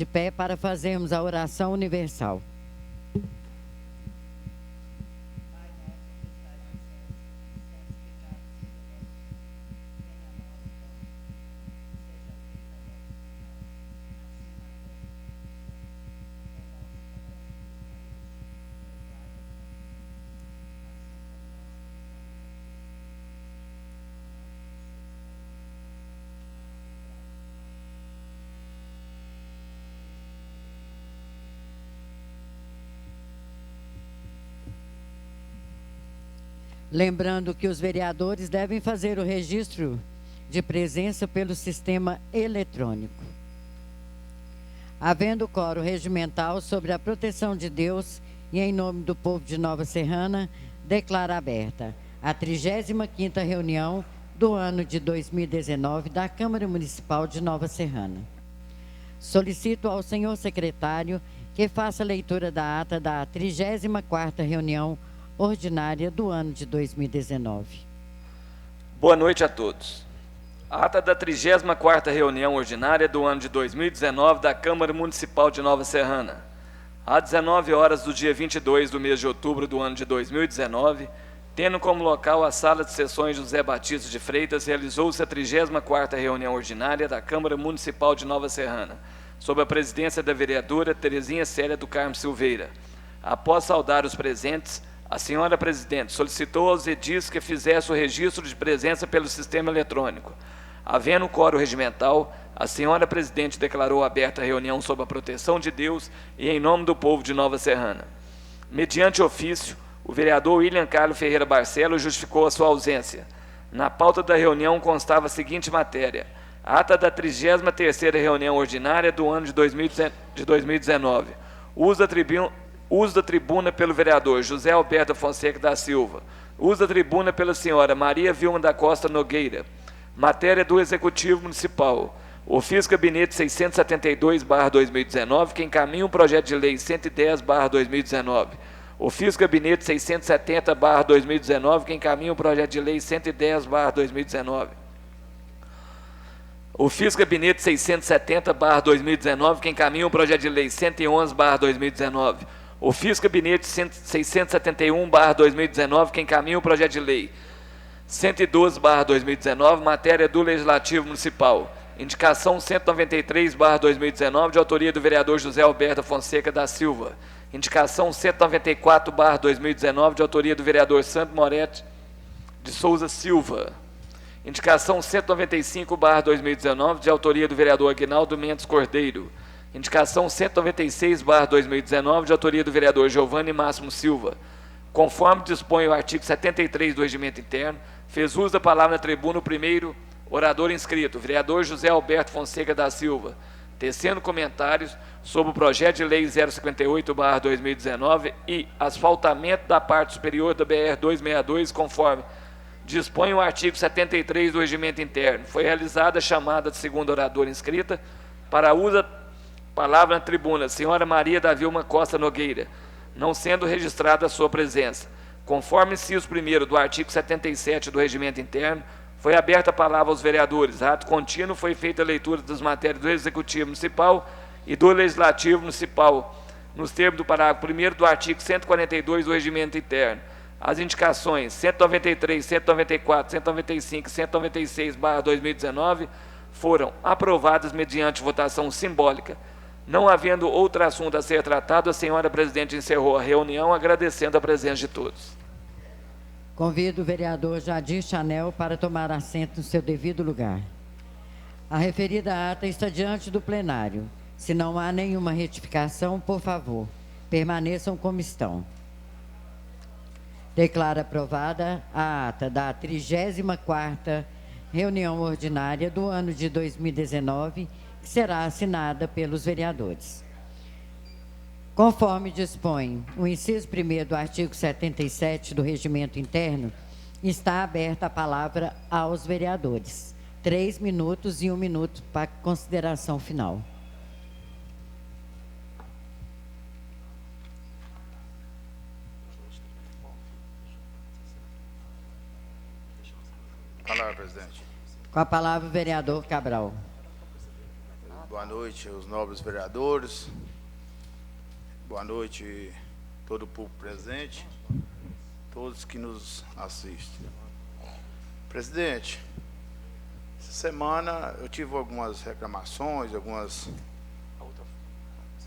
de pé para fazermos a oração universal. Lembrando que os vereadores devem fazer o registro de presença pelo sistema eletrônico. Havendo quórum regimental sobre a proteção de Deus e em nome do povo de Nova Serrana, declaro aberta a 35ª reunião do ano de 2019 da Câmara Municipal de Nova Serrana. Solicito ao senhor secretário que faça a leitura da ata da 34ª reunião ordinária do ano de 2019. Boa noite a todos. A ata da 34ª reunião ordinária do ano de 2019 da Câmara Municipal de Nova Serrana. Às 19 horas do dia 22 do mês de outubro do ano de 2019, tendo como local a Sala de Sessões José Batista de Freitas, realizou-se a 34ª reunião ordinária da Câmara Municipal de Nova Serrana, sob a presidência da vereadora Terezinha Célia do Carmo Silveira. Após saudar os presentes, a senhora presidente solicitou aos edis que fizesse o registro de presença pelo sistema eletrônico. Havendo quórum regimental, a senhora presidente declarou aberta a reunião sob a proteção de Deus e em nome do povo de Nova Serrana. Mediante ofício, o vereador William Carlos Ferreira Barcelos justificou a sua ausência. Na pauta da reunião constava a seguinte matéria: ata da 33ª reunião ordinária do ano de 2019. Uso da tribuna pelo vereador José Alberto Fonseca da Silva. Uso da tribuna pela senhora Maria Vilma da Costa Nogueira. Matéria do Executivo Municipal. Ofício Gabinete 672/2019, que encaminha o projeto de lei 110/2019. Ofício Gabinete 670/2019, que encaminha o projeto de lei 110/2019. Ofício Gabinete 670/2019, que encaminha o projeto de lei 111/2019. Ofício Gabinete 671/2019, que encaminha o projeto de lei 112/2019, matéria do Legislativo Municipal. Indicação 193/2019, de autoria do vereador José Alberto Fonseca da Silva. Indicação 194/2019, de autoria do vereador Santo Moretti de Souza Silva. Indicação 195/2019, de autoria do vereador Aguinaldo Mendes Cordeiro. Indicação 196/2019, de autoria do vereador Giovanni Máximo Silva. Conforme dispõe o artigo 73 do Regimento Interno, fez uso da palavra na tribuna o primeiro orador inscrito, vereador José Alberto Fonseca da Silva, tecendo comentários sobre o projeto de lei 058/2019 e asfaltamento da parte superior da BR-262, conforme dispõe o artigo 73 do Regimento Interno. Foi realizada a chamada de segunda oradora inscrita para uso da palavra na tribuna, senhora Maria da Vilma Costa Nogueira, não sendo registrada a sua presença. Conforme inciso 1º do artigo 77 do Regimento Interno, foi aberta a palavra aos vereadores. Ato contínuo foi feita a leitura das matérias do Executivo Municipal e do Legislativo Municipal, nos termos do parágrafo 1º do artigo 142 do Regimento Interno. As indicações 193, 194, 195 e 196/2019 foram aprovadas mediante votação simbólica. Não havendo outro assunto a ser tratado, a senhora presidente encerrou a reunião, agradecendo a presença de todos. Convido o vereador Jadir Chanel para tomar assento no seu devido lugar. A referida ata está diante do plenário. Se não há nenhuma retificação, por favor, permaneçam como estão. Declaro aprovada a ata da 34ª reunião ordinária do ano de 2019, que será assinada pelos vereadores. Conforme dispõe o inciso 1º do artigo 77 do Regimento Interno, está aberta a palavra aos vereadores. 3 minutos e 1 minuto para consideração final. Palavra, presidente. Com a palavra o vereador Cabral. Boa noite aos nobres vereadores. Boa noite todo o público presente, todos que nos assistem. Presidente, essa semana eu tive algumas reclamações,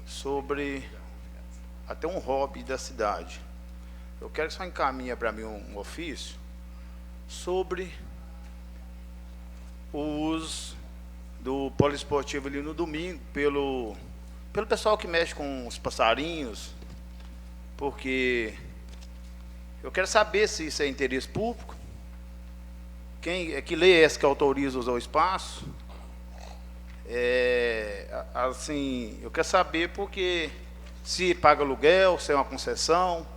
sobre até um hobby da cidade. Eu quero que só encaminhe para mim um ofício sobre o uso do poliesportivo ali no domingo pelo pessoal que mexe com os passarinhos, porque eu quero saber se isso é interesse público, quem é que lei é essa que autoriza usar o espaço. Assim, eu quero saber porque se paga aluguel, se é uma concessão,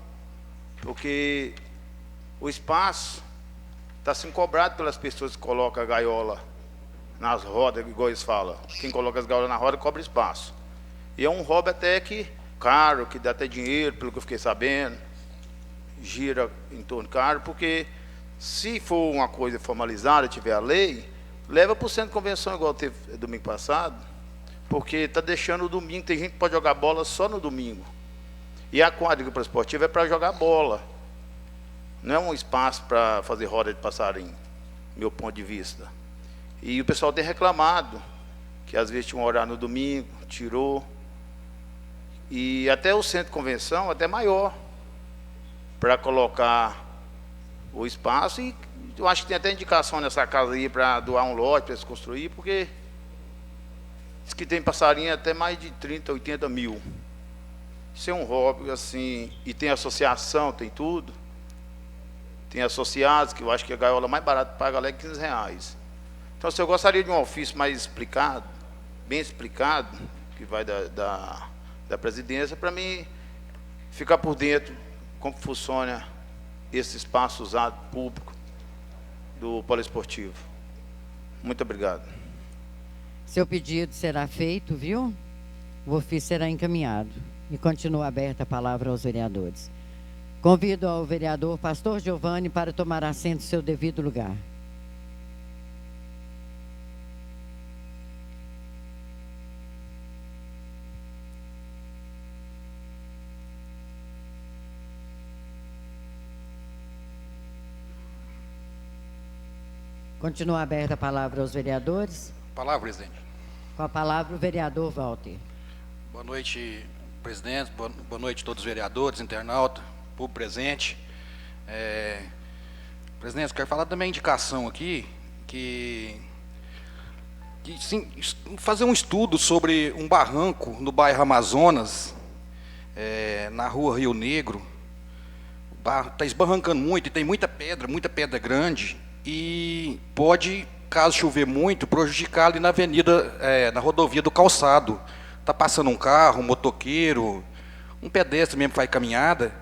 porque o espaço está sendo cobrado pelas pessoas que colocam a gaiola nas rodas, igual eles falam. Quem coloca as gaiolas na roda cobra espaço. E é um hobby até que caro, que dá até dinheiro, pelo que eu fiquei sabendo, gira em torno caro, porque se for uma coisa formalizada, tiver a lei, leva para o centro de convenção, igual teve domingo passado, porque está deixando o domingo, tem gente que pode jogar bola só no domingo. E a quadra esportiva é para jogar bola, não é um espaço para fazer roda de passarinho, meu ponto de vista. E o pessoal tem reclamado, que às vezes tinha um horário no domingo, tirou, e até o centro de convenção, até maior, para colocar o espaço, e eu acho que tem até indicação nessa casa aí para doar um lote para se construir, porque diz que tem passarinho até mais de 30, 80 mil. Isso é um hobby, assim, e tem associação, tem tudo. Tem associados, que eu acho que a gaiola mais barata para pagar é R$15. Então, se eu gostaria de um ofício mais explicado, bem explicado, que vai da presidência, para mim ficar por dentro como funciona esse espaço usado público do poliesportivo. Muito obrigado. Seu pedido será feito, viu? O ofício será encaminhado. E continua aberta a palavra aos vereadores. Convido ao vereador Pastor Giovanni para tomar assento em seu devido lugar. Continua aberta a palavra aos vereadores. Palavra, presidente. Com a palavra o vereador Walter. Boa noite, presidente. Boa noite a todos os vereadores, internautas, público presente. Presidente, eu quero falar da minha indicação aqui, que sim, fazer um estudo sobre um barranco no bairro Amazonas, na rua Rio Negro. Está esbarrancando muito e tem muita pedra grande, e pode, caso chover muito, prejudicar ali na avenida, na rodovia do Calçado. Está passando um carro, um motoqueiro, um pedestre mesmo que faz caminhada.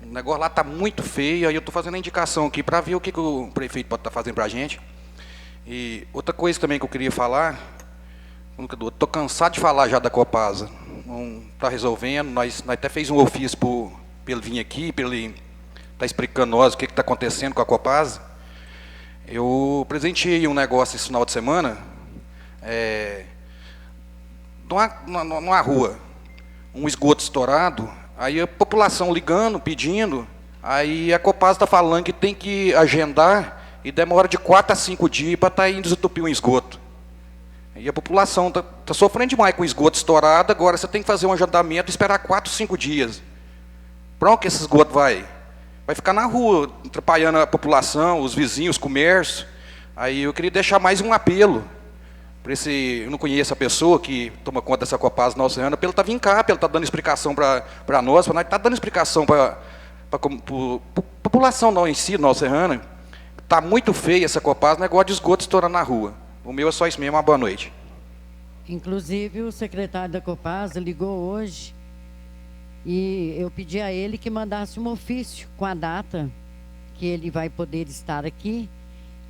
O negócio lá está muito feio, aí eu estou fazendo a indicação aqui para ver o que o prefeito pode estar fazendo para a gente. E outra coisa também que eu queria falar, estou cansado de falar já da Copasa. Não está resolvendo, nós até fez um ofício para ele vir aqui, para ele estar explicando nós o que está acontecendo com a Copasa. Eu presenteei um negócio esse final de semana, numa rua, um esgoto estourado, aí a população ligando, pedindo, aí a Copasa está falando que tem que agendar e demora de 4 a 5 dias para estar indo desentupir um esgoto. E a população está sofrendo demais com o esgoto estourado, agora você tem que fazer um agendamento e esperar 4, 5 dias. Para onde que esse esgoto vai? Vai ficar na rua, atrapalhando a população, os vizinhos, o comércio. Aí eu queria deixar mais um apelo para eu não conheço a pessoa que toma conta dessa Copasa Nova Serrana, para ele estar vindo cá, para ele estar dando explicação para nós estar dando explicação para a população não, em si, Nova Serrana. Está muito feia essa Copasa, negócio de esgoto estourando na rua. O meu é só isso mesmo, uma boa noite. Inclusive, o secretário da Copasa ligou hoje e eu pedi a ele que mandasse um ofício com a data que ele vai poder estar aqui,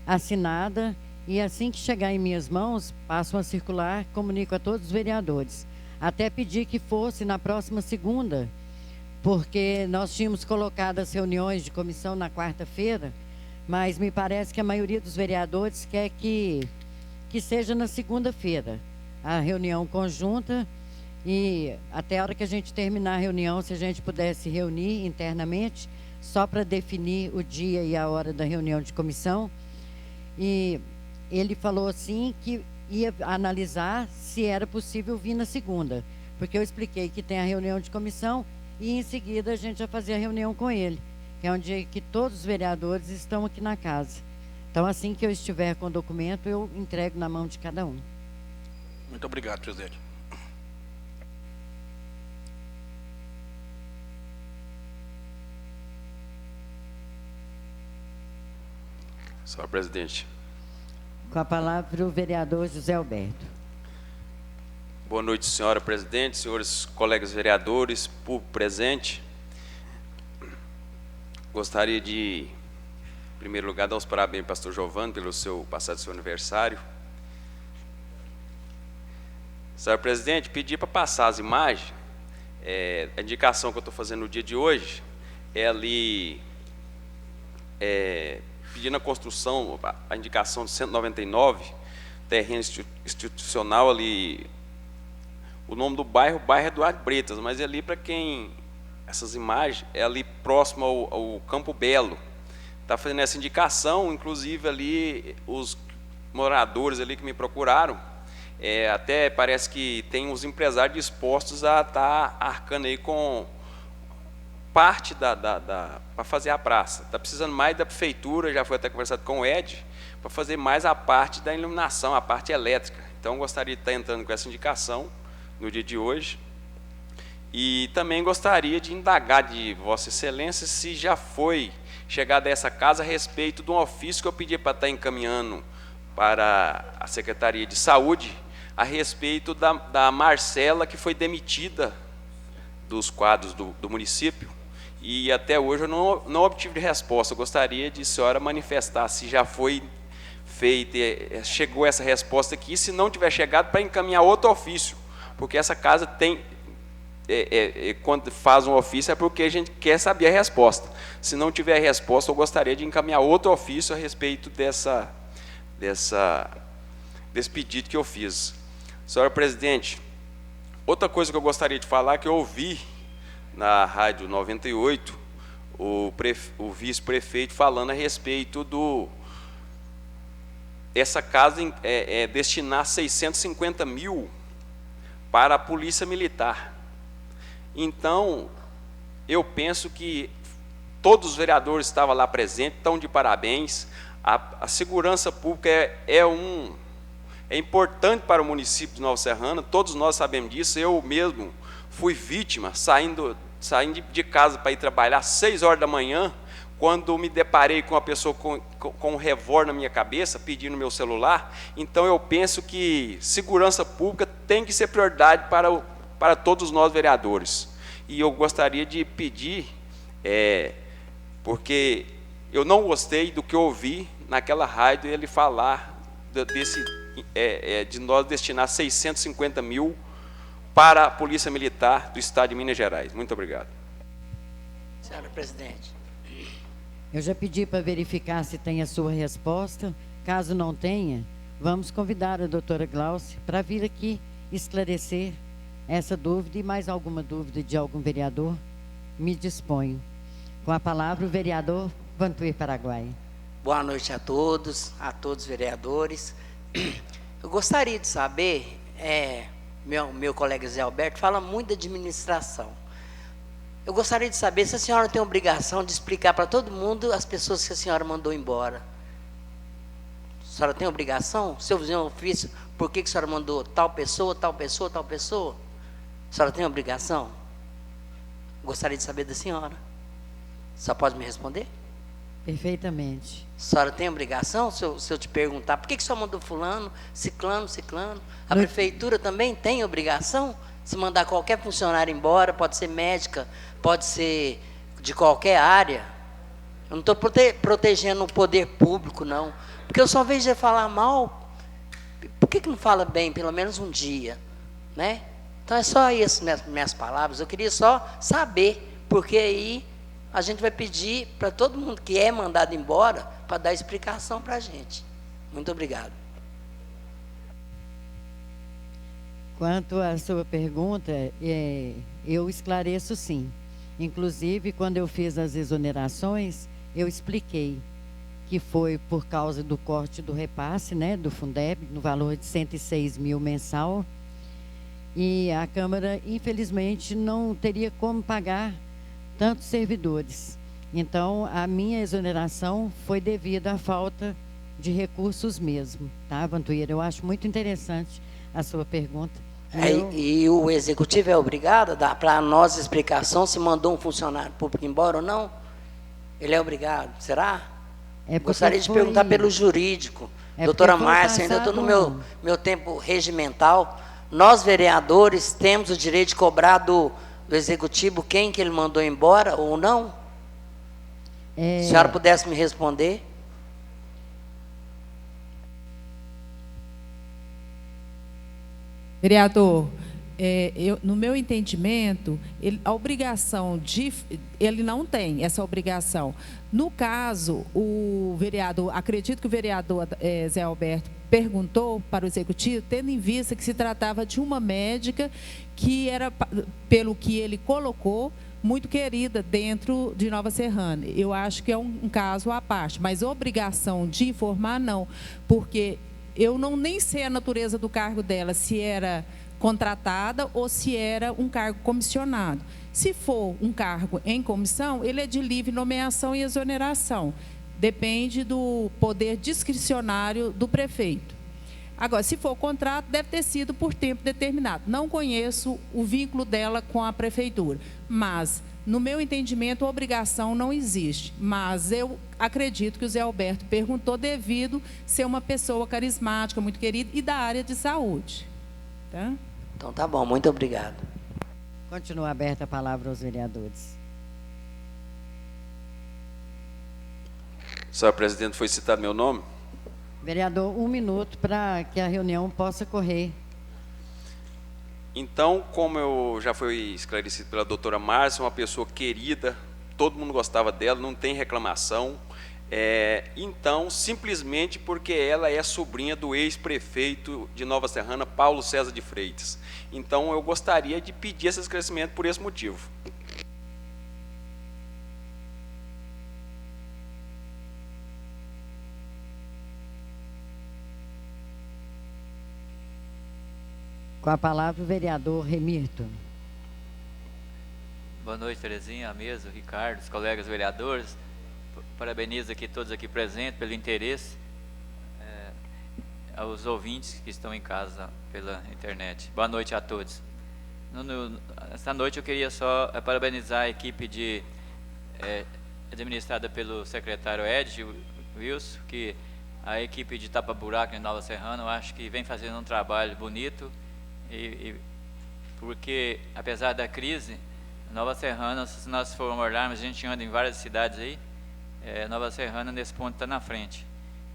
assinada, e assim que chegar em minhas mãos, passo a circular, comunico a todos os vereadores. Até pedi que fosse na próxima segunda, porque nós tínhamos colocado as reuniões de comissão na quarta-feira, mas me parece que a maioria dos vereadores quer que seja na segunda-feira. a reunião conjunta e até a hora que a gente terminar a reunião, se a gente pudesse reunir internamente, só para definir o dia e a hora da reunião de comissão. E ele falou assim que ia analisar se era possível vir na segunda, porque eu expliquei que tem a reunião de comissão e em seguida a gente vai fazer a reunião com ele, que é um dia que todos os vereadores estão aqui na casa. Então, assim que eu estiver com o documento, eu entrego na mão de cada um. Muito obrigado, presidente. Senhor presidente. Com a palavra o vereador José Alberto. Boa noite, senhora presidente, senhores colegas vereadores, público presente. Gostaria de, em primeiro lugar, dar os parabéns ao pastor Giovanni pelo seu aniversário. Senhor presidente, pedi para passar as imagens. A indicação que eu estou fazendo no dia de hoje é ali, pedindo a construção, a indicação de 199, terreno institucional ali. O nome do bairro Eduardo Bretas, mas é ali para quem, essas imagens, é ali próximo ao Campo Belo. Está fazendo essa indicação, inclusive ali os moradores ali que me procuraram, até parece que tem os empresários dispostos a estar arcando aí com parte para fazer a praça. Está precisando mais da prefeitura, já foi até conversado com o Ed, para fazer mais a parte da iluminação, a parte elétrica. Então, gostaria de estar entrando com essa indicação no dia de hoje. E também gostaria de indagar de Vossa Excelência se já foi chegada a essa casa a respeito de um ofício que eu pedi para estar encaminhando para a Secretaria de Saúde, a respeito da Marcela, que foi demitida dos quadros do município, e até hoje eu não obtive resposta. Eu gostaria de a senhora manifestar se já foi feita, chegou essa resposta aqui, se não tiver chegado, para encaminhar outro ofício, porque essa casa tem, quando faz um ofício é porque a gente quer saber a resposta. Se não tiver a resposta, eu gostaria de encaminhar outro ofício a respeito desse pedido que eu fiz. Senhora presidente, outra coisa que eu gostaria de falar, que eu ouvi na Rádio 98, o vice-prefeito falando a respeito essa casa destinar 650 mil para a Polícia Militar. Então, eu penso que todos os vereadores que estavam lá presentes estão de parabéns. A segurança pública é importante para o município de Nova Serrana, todos nós sabemos disso. Eu mesmo fui vítima, saindo de casa para ir trabalhar às 6 horas da manhã, quando me deparei com uma pessoa com um revólver na minha cabeça, pedindo meu celular. Então, eu penso que segurança pública tem que ser prioridade para todos nós vereadores. E eu gostaria de pedir, porque eu não gostei do que eu ouvi naquela rádio, ele falar de nós destinar 650 mil para a Polícia Militar do Estado de Minas Gerais. Muito obrigado. Senhora presidente. Eu já pedi para verificar se tem a sua resposta. Caso não tenha, vamos convidar a doutora Glaucia para vir aqui esclarecer essa dúvida e mais alguma dúvida de algum vereador. Me disponho. Com a palavra, o vereador Vantuir Paraguai. Boa noite a todos os vereadores. Eu gostaria de saber, meu colega Zé Alberto fala muito da administração. Eu gostaria de saber se a senhora tem a obrigação de explicar para todo mundo as pessoas que a senhora mandou embora. A senhora tem a obrigação? Se eu fizer um ofício, por que a senhora mandou tal pessoa, tal pessoa, tal pessoa? A senhora tem a obrigação? Gostaria de saber da senhora. Só pode me responder? Perfeitamente. A senhora tem obrigação, se eu te perguntar, por que a senhora mandou fulano, ciclano? A prefeitura também tem obrigação? Se mandar qualquer funcionário embora, pode ser médica, pode ser de qualquer área. Eu não estou protegendo o poder público, não. Porque eu só vejo ele falar mal. Por que não fala bem, pelo menos um dia? Né? Então, é só isso, minhas palavras. Eu queria só saber, porque aí a gente vai pedir para todo mundo que é mandado embora para dar explicação para a gente. Muito obrigado. Quanto à sua pergunta, eu esclareço sim. Inclusive, quando eu fiz as exonerações, eu expliquei que foi por causa do corte do repasse, né, do Fundeb, no valor de 106 mil mensal. E a Câmara, infelizmente, não teria como pagar tantos servidores. Então, a minha exoneração foi devido à falta de recursos mesmo, tá, Vantuíra? Eu acho muito interessante a sua pergunta. E o Executivo é obrigado a dar para nós explicação se mandou um funcionário público embora ou não? Ele é obrigado, será? Gostaria de perguntar pelo jurídico. Doutora Márcia, ainda estou no meu tempo regimental. Nós, vereadores, temos o direito de cobrar do Executivo quem que ele mandou embora ou não? Se a senhora pudesse me responder. Vereador, no meu entendimento, a obrigação ele não tem essa obrigação. No caso, o vereador, acredito que o vereador Zé Alberto perguntou para o Executivo, tendo em vista que se tratava de uma médica que era, pelo que ele colocou, muito querida dentro de Nova Serrana. Eu acho que é um caso à parte, mas obrigação de informar, não, porque eu nem sei a natureza do cargo dela, se era contratada ou se era um cargo comissionado. Se for um cargo em comissão, ele é de livre nomeação e exoneração. Depende do poder discricionário do prefeito. Agora, se for contrato, deve ter sido por tempo determinado. Não conheço o vínculo dela com a prefeitura, mas, no meu entendimento, a obrigação não existe. Mas eu acredito que o Zé Alberto perguntou devido ser uma pessoa carismática, muito querida e da área de saúde. Tá? Então, tá bom. Muito obrigado. Continua aberta a palavra aos vereadores. Senhor presidente, foi citado meu nome? Vereador, 1 minuto para que a reunião possa correr. Então, como eu já fui esclarecido pela doutora Márcia, uma pessoa querida, todo mundo gostava dela, não tem reclamação. Então, simplesmente porque ela é sobrinha do ex-prefeito de Nova Serrana, Paulo César de Freitas. Então, eu gostaria de pedir esse esclarecimento por esse motivo. Com a palavra o vereador Remirto. Boa noite, Terezinha, a mesa, o Ricardo, os colegas vereadores. Parabenizo aqui todos aqui presentes pelo interesse, aos ouvintes que estão em casa pela internet. Boa noite a todos. Esta noite eu queria só parabenizar a equipe administrada pelo secretário Ed Wilson, que a equipe de Tapa Buraco em Nova Serrana, eu acho que vem fazendo um trabalho bonito, porque apesar da crise, Nova Serrana, se nós formos olharmos, a gente anda em várias cidades aí, Nova Serrana nesse ponto está na frente.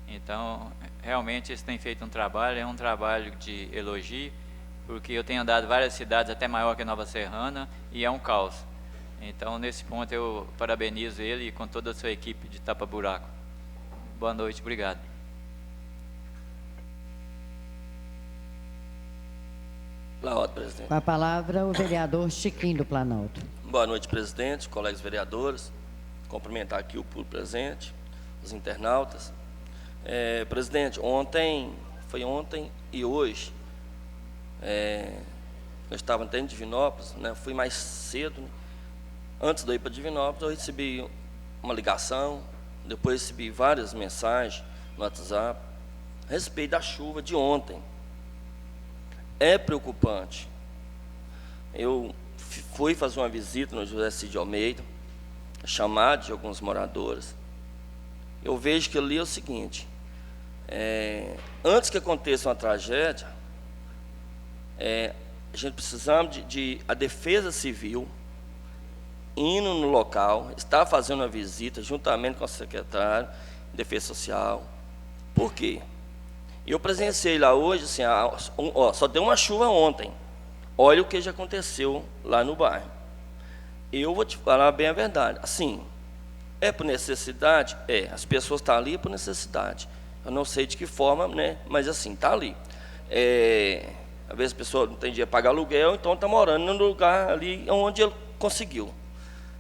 Então, realmente eles têm feito um trabalho, é um trabalho de elogio, porque eu tenho andado em várias cidades até maior que Nova Serrana e é um caos. Então, nesse ponto eu parabenizo ele e com toda a sua equipe de Tapa Buraco. Boa noite, obrigado. Planalto, presidente. Com a palavra o vereador Chiquinho do Planalto. Boa noite, presidente, colegas vereadores. Cumprimentar aqui o público presente, os internautas. Presidente, foi ontem e hoje, eu estava até em Divinópolis, né, fui mais cedo, né, antes de eu ir para Divinópolis, eu recebi uma ligação, depois recebi várias mensagens no WhatsApp, a respeito da chuva de ontem. É preocupante. Eu fui fazer uma visita no José Cid Almeida, chamado de alguns moradores. Eu vejo que ali é o seguinte, antes que aconteça uma tragédia, a gente precisava de a Defesa Civil indo no local, está fazendo uma visita juntamente com o secretário de Defesa Social. Por quê? Eu presenciei lá hoje, assim, só deu uma chuva ontem. Olha o que já aconteceu lá no bairro. Eu vou te falar bem a verdade. Assim, é por necessidade? As pessoas estão ali por necessidade. Eu não sei de que forma, né? Mas assim, está ali. Às vezes a pessoa não tem dinheiro para pagar aluguel, então está morando no lugar ali onde ele conseguiu.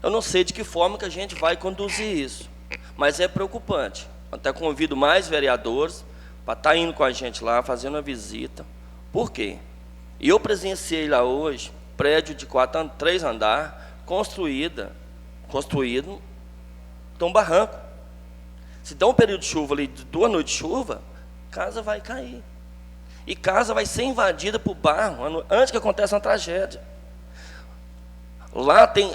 Eu não sei de que forma que a gente vai conduzir isso, mas é preocupante. Até convido mais vereadores para estar indo com a gente lá, fazendo uma visita. Por quê? Eu presenciei lá hoje, prédio de 3 andares, construído tem um barranco. Se der um período de chuva ali, 2 noites de chuva, casa vai cair. E casa vai ser invadida por barro antes que aconteça uma tragédia. Lá tem,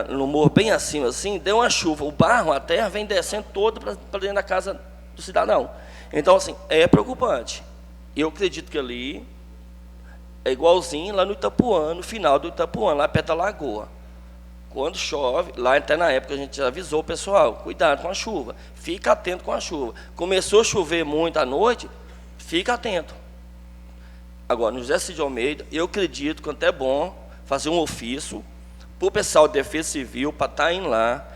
no morro bem acima, assim, deu uma chuva, o barro, a terra vem descendo toda para dentro da casa do cidadão. Então, assim, é preocupante. Eu acredito que ali é igualzinho lá no Itapuã, no final do Itapuã, lá perto da lagoa. Quando chove, lá até na época a gente já avisou o pessoal, cuidado com a chuva, fica atento com a chuva. Começou a chover muito à noite, fica atento. Agora, no José Cid Almeida, eu acredito que até é bom fazer um ofício para o pessoal de Defesa Civil, para estar indo lá,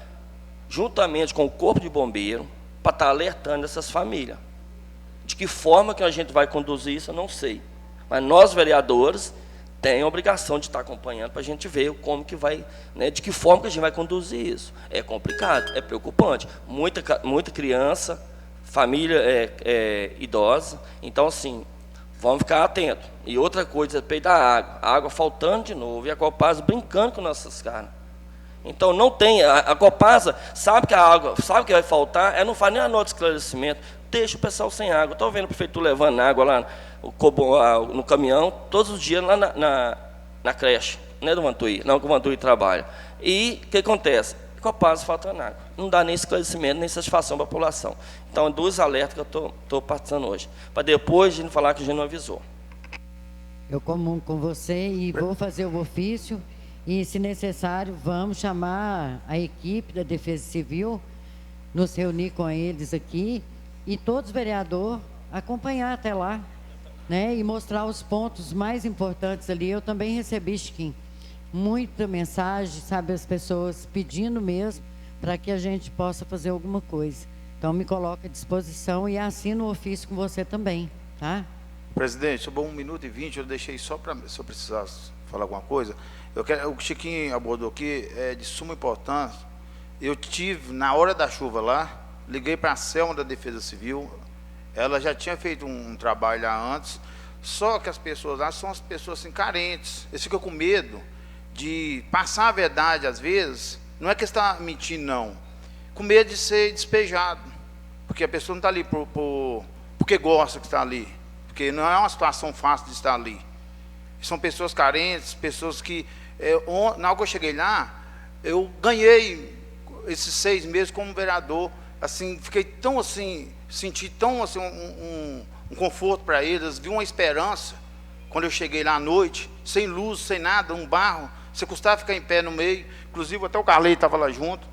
juntamente com o Corpo de Bombeiro, para estar alertando essas famílias. De que forma que a gente vai conduzir isso, eu não sei. Mas nós, vereadores, temos a obrigação de estar acompanhando para a gente ver como que vai, né, de que forma que a gente vai conduzir isso. É complicado, é preocupante. Muita criança, família idosa. Então, assim, vamos ficar atentos. E outra coisa, respeito da água. A água faltando de novo. E a Copasa brincando com nossas caras. Então, não tem... A Copasa sabe que a água... Sabe que vai faltar. Ela não faz nem a nota de esclarecimento. Deixa o pessoal sem água. Estou vendo a prefeitura levando água lá no caminhão, todos os dias lá na creche. Não é do Vantuí. Não, que o Vantuí trabalha. E o que acontece? A Copasa faltando água. Não dá nem esclarecimento, nem satisfação para a população. Então, 2 alertas que eu estou passando hoje. Para depois a gente falar que a gente não avisou. Eu comungo com você e vou fazer o ofício. E, se necessário, vamos chamar a equipe da Defesa Civil, nos reunir com eles aqui e todos os vereadores acompanhar até lá, né? E mostrar os pontos mais importantes ali. Eu também recebi, Chiquinho, muita mensagem, sabe, as pessoas pedindo mesmo para que a gente possa fazer alguma coisa. Então, me coloco à disposição e assino o ofício com você também, tá? Presidente, sobrou 1 minuto e 20, eu deixei só para, se eu precisasse falar alguma coisa. O Chiquinho abordou aqui, é de suma importância. Eu tive, na hora da chuva lá, liguei para a Selma da Defesa Civil, ela já tinha feito um trabalho lá antes, só que as pessoas lá são as pessoas assim, carentes. Eles ficam com medo de passar a verdade, às vezes, não é que está mentindo, não, com medo de ser despejado, porque a pessoa não está ali porque gosta que está ali, porque não é uma situação fácil de estar ali. São pessoas carentes, pessoas que, na hora que eu cheguei lá, eu ganhei esses 6 meses como vereador, assim, fiquei tão assim, senti tão assim, um conforto para eles, vi uma esperança, quando eu cheguei lá à noite, sem luz, sem nada, um barro, você custava ficar em pé no meio, inclusive até o Carley estava lá junto,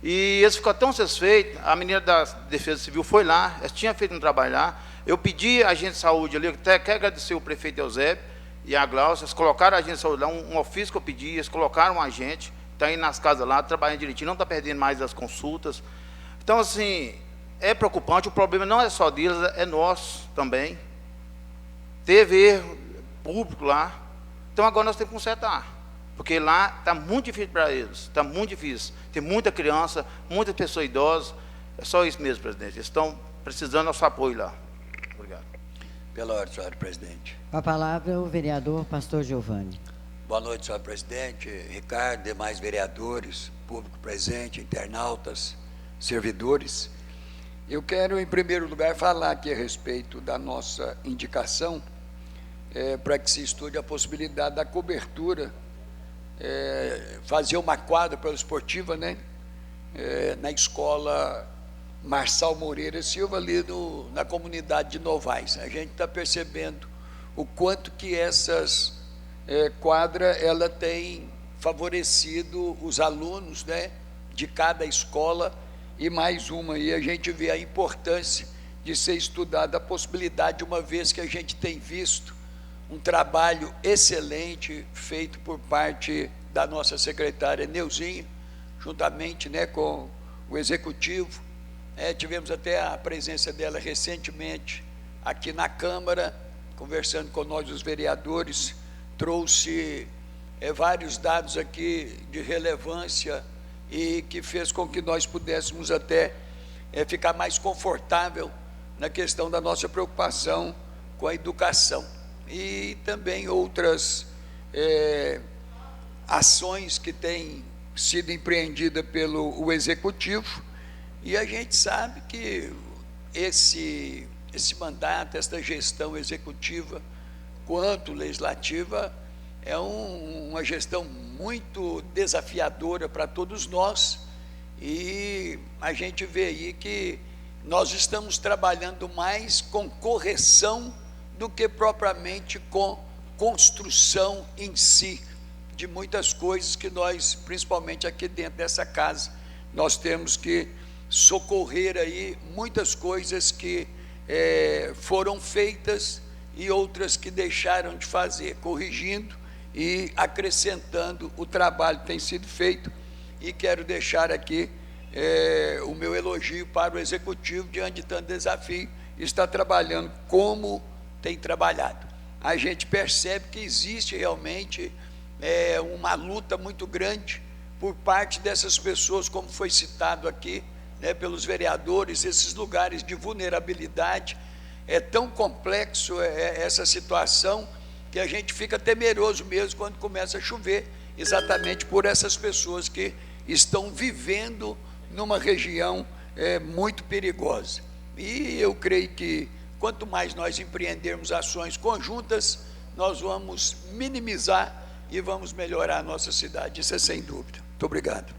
e eles ficaram tão satisfeitos. A menina da Defesa Civil foi lá, eles tinham feito um trabalho lá, eu pedi a agente de saúde ali, até quero agradecer o prefeito Eusébio e a Glaucia, eles colocaram a agente de saúde lá, um ofício que eu pedi, eles colocaram um agente, está indo nas casas lá, trabalhando direitinho, não está perdendo mais as consultas. Então, assim, é preocupante, o problema não é só deles, é nosso também. Teve erro público lá, então agora nós temos que consertar, porque lá está muito difícil para eles, está muito difícil. Tem muita criança, muitas pessoas idosas, é só isso mesmo, presidente. Eles estão precisando do nosso apoio lá. Obrigado. Pela ordem, senhor presidente. A palavra é o vereador Pastor Giovanni. Boa noite, senhor presidente, Ricardo, demais vereadores, público presente, internautas, servidores. Eu quero, em primeiro lugar, falar aqui a respeito da nossa indicação para que se estude a possibilidade da cobertura, fazer uma quadra poliesportiva, né, na escola Marçal Moreira Silva, ali na comunidade de Novais. A gente está percebendo o quanto que essas quadras ela tem favorecido os alunos, né, de cada escola. E mais uma aí, a gente vê a importância de ser estudada a possibilidade, uma vez que a gente tem visto um trabalho excelente feito por parte da nossa secretária Neuzinha, juntamente, né, com o executivo. Tivemos até a presença dela recentemente aqui na Câmara, conversando com nós, os vereadores, trouxe vários dados aqui de relevância e que fez com que nós pudéssemos até ficar mais confortável na questão da nossa preocupação com a educação. E também outras ações que têm sido empreendidas pelo Executivo, e a gente sabe que esse mandato, esta gestão executiva quanto legislativa, é uma gestão muito desafiadora para todos nós, e a gente vê aí que nós estamos trabalhando mais com correção do que propriamente com construção em si, de muitas coisas que nós, principalmente aqui dentro dessa casa, nós temos que socorrer aí muitas coisas que foram feitas e outras que deixaram de fazer, corrigindo e acrescentando o trabalho que tem sido feito. E quero deixar aqui o meu elogio para o Executivo diante de tanto desafio, está trabalhando como tem trabalhado. A gente percebe que existe realmente uma luta muito grande por parte dessas pessoas, como foi citado aqui, pelos vereadores, esses lugares de vulnerabilidade. É tão complexo essa situação que a gente fica temeroso mesmo quando começa a chover, exatamente por essas pessoas que estão vivendo numa região muito perigosa. E eu creio que quanto mais nós empreendermos ações conjuntas, nós vamos minimizar e vamos melhorar a nossa cidade, isso é sem dúvida. Muito obrigado.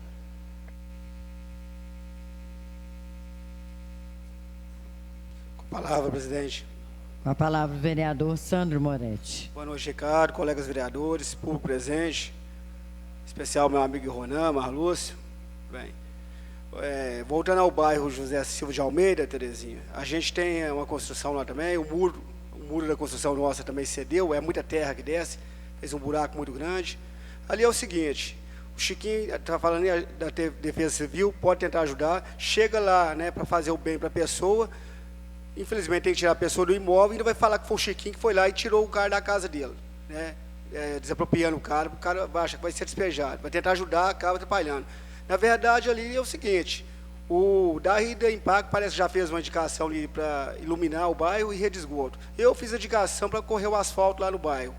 Com a palavra, presidente. Com a palavra, o vereador Sandro Moretti. Boa noite, Ricardo, colegas vereadores, público presente, em especial meu amigo Ronan, Marlúcio. Bem, voltando ao bairro José Silva de Almeida, Terezinha, a gente tem uma construção lá também, o muro da construção nossa também cedeu, é muita terra que desce, fez um buraco muito grande. Ali é o seguinte, o Chiquinho está falando da Defesa Civil, pode tentar ajudar, chega lá, para fazer o bem para a pessoa. Infelizmente tem que tirar a pessoa do imóvel e ainda vai falar que foi o Chiquinho que foi lá e tirou o cara da casa dele, desapropriando o cara acha que vai ser despejado, vai tentar ajudar, acaba atrapalhando. Na verdade, ali é o seguinte, o da Rida Impacto parece que já fez uma indicação ali para iluminar o bairro e rede de esgoto. Eu fiz a indicação para correr o asfalto lá no bairro.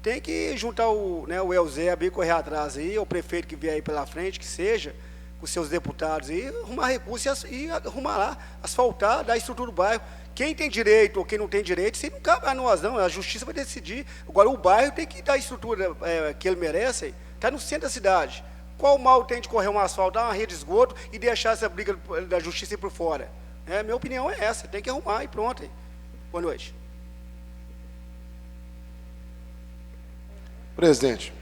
Tem que juntar o Eusébio e correr atrás aí, o prefeito que vier aí pela frente, que seja, com seus deputados aí, arrumar recursos e arrumar lá, asfaltar, dar estrutura do bairro. Quem tem direito ou quem não tem direito, isso não cabe a nós não, a justiça vai decidir. Agora o bairro tem que dar a estrutura que ele merece, está no centro da cidade. Qual mal tem de correr um asfalto, dar uma rede de esgoto e deixar essa briga da justiça ir por fora? Minha opinião é essa, tem que arrumar e pronto. Boa noite. Presidente.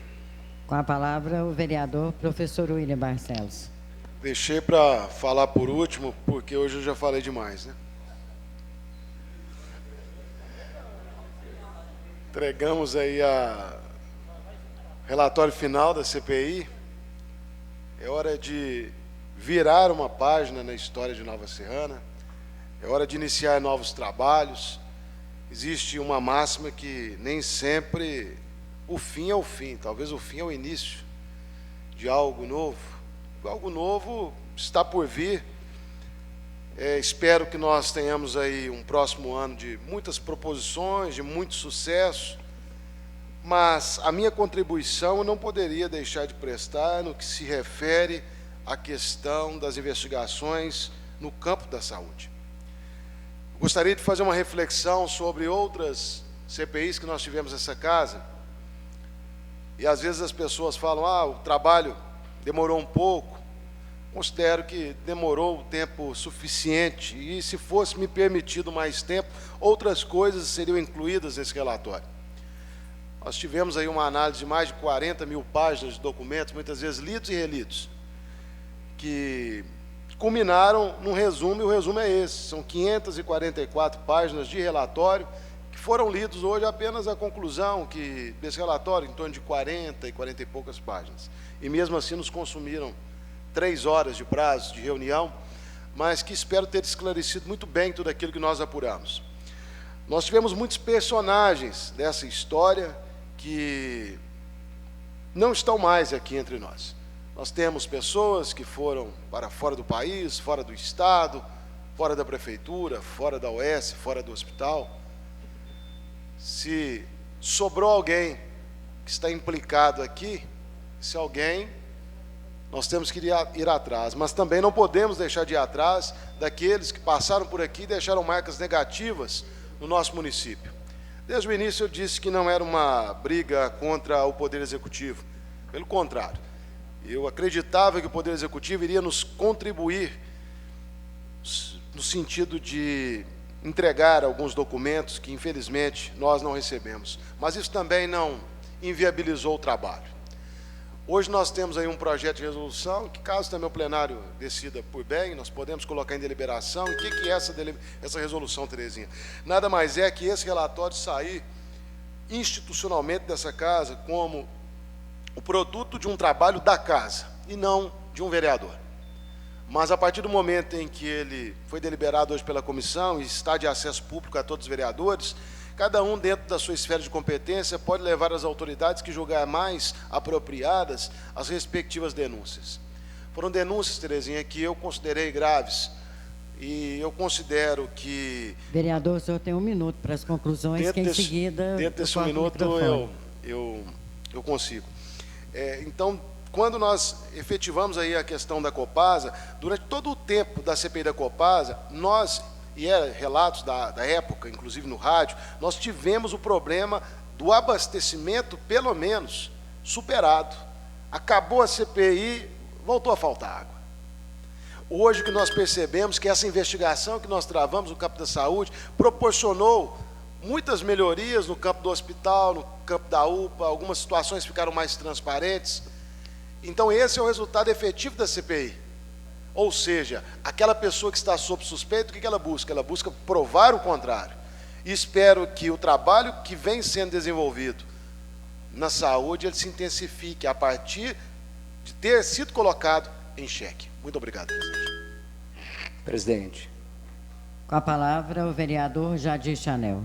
Com a palavra, o vereador professor William Barcelos. Deixei para falar por último, porque hoje eu já falei demais, né? Entregamos aí a relatório final da CPI. É hora de virar uma página na história de Nova Serrana. É hora de iniciar novos trabalhos. Existe uma máxima que nem sempre o fim é o fim, talvez o fim é o início de algo novo. Algo novo está por vir. Espero que nós tenhamos aí um próximo ano de muitas proposições, de muito sucesso, mas a minha contribuição eu não poderia deixar de prestar no que se refere à questão das investigações no campo da saúde. Gostaria de fazer uma reflexão sobre outras CPIs que nós tivemos nessa casa, e às vezes as pessoas falam, o trabalho demorou um pouco. Considero que demorou o tempo suficiente e, se fosse me permitido mais tempo, outras coisas seriam incluídas nesse relatório. Nós tivemos aí uma análise de mais de 40 mil páginas de documentos, muitas vezes lidos e relidos, que culminaram num resumo, e o resumo é esse. São 544 páginas de relatório, que foram lidos hoje apenas a conclusão desse relatório, em torno de 40 e poucas páginas. E mesmo assim nos consumiram 3 horas de prazo de reunião, mas que espero ter esclarecido muito bem tudo aquilo que nós apuramos. Nós tivemos muitos personagens dessa história que não estão mais aqui entre nós. Nós temos pessoas que foram para fora do país, fora do estado, fora da prefeitura, fora da UES, fora do hospital. Se sobrou alguém que está implicado aqui, se alguém, nós temos que ir atrás, mas também não podemos deixar de ir atrás daqueles que passaram por aqui e deixaram marcas negativas no nosso município. Desde o início eu disse que não era uma briga contra o Poder Executivo, pelo contrário, eu acreditava que o Poder Executivo iria nos contribuir no sentido de entregar alguns documentos que, infelizmente, nós não recebemos, mas isso também não inviabilizou o trabalho. Hoje nós temos aí um projeto de resolução que, caso também o plenário decida por bem, nós podemos colocar em deliberação. E o que é essa resolução, Terezinha? Nada mais é que esse relatório sair institucionalmente dessa casa como o produto de um trabalho da casa e não de um vereador. Mas a partir do momento em que ele foi deliberado hoje pela comissão e está de acesso público a todos os vereadores, cada um, dentro da sua esfera de competência, pode levar às autoridades que julgar mais apropriadas as respectivas denúncias. Foram denúncias, Terezinha, que eu considerei graves. E eu considero que... Vereador, o senhor tem 1 minuto para as conclusões, que em seguida... Dentro desse 1 minuto eu consigo. Então, quando nós efetivamos aí a questão da Copasa, durante todo o tempo da CPI da Copasa, nós... e relatos da época, inclusive no rádio, nós tivemos o problema do abastecimento, pelo menos, superado. Acabou a CPI, voltou a faltar água. Hoje o que nós percebemos que essa investigação que nós travamos no campo da saúde proporcionou muitas melhorias no campo do hospital, no campo da UPA, algumas situações ficaram mais transparentes. Então esse é o resultado efetivo da CPI. Ou seja, aquela pessoa que está sob suspeita, o que ela busca? Ela busca provar o contrário. E espero que o trabalho que vem sendo desenvolvido na saúde, ele se intensifique a partir de ter sido colocado em xeque. Muito obrigado, presidente. Presidente. Com a palavra, o vereador Jadir Chanel.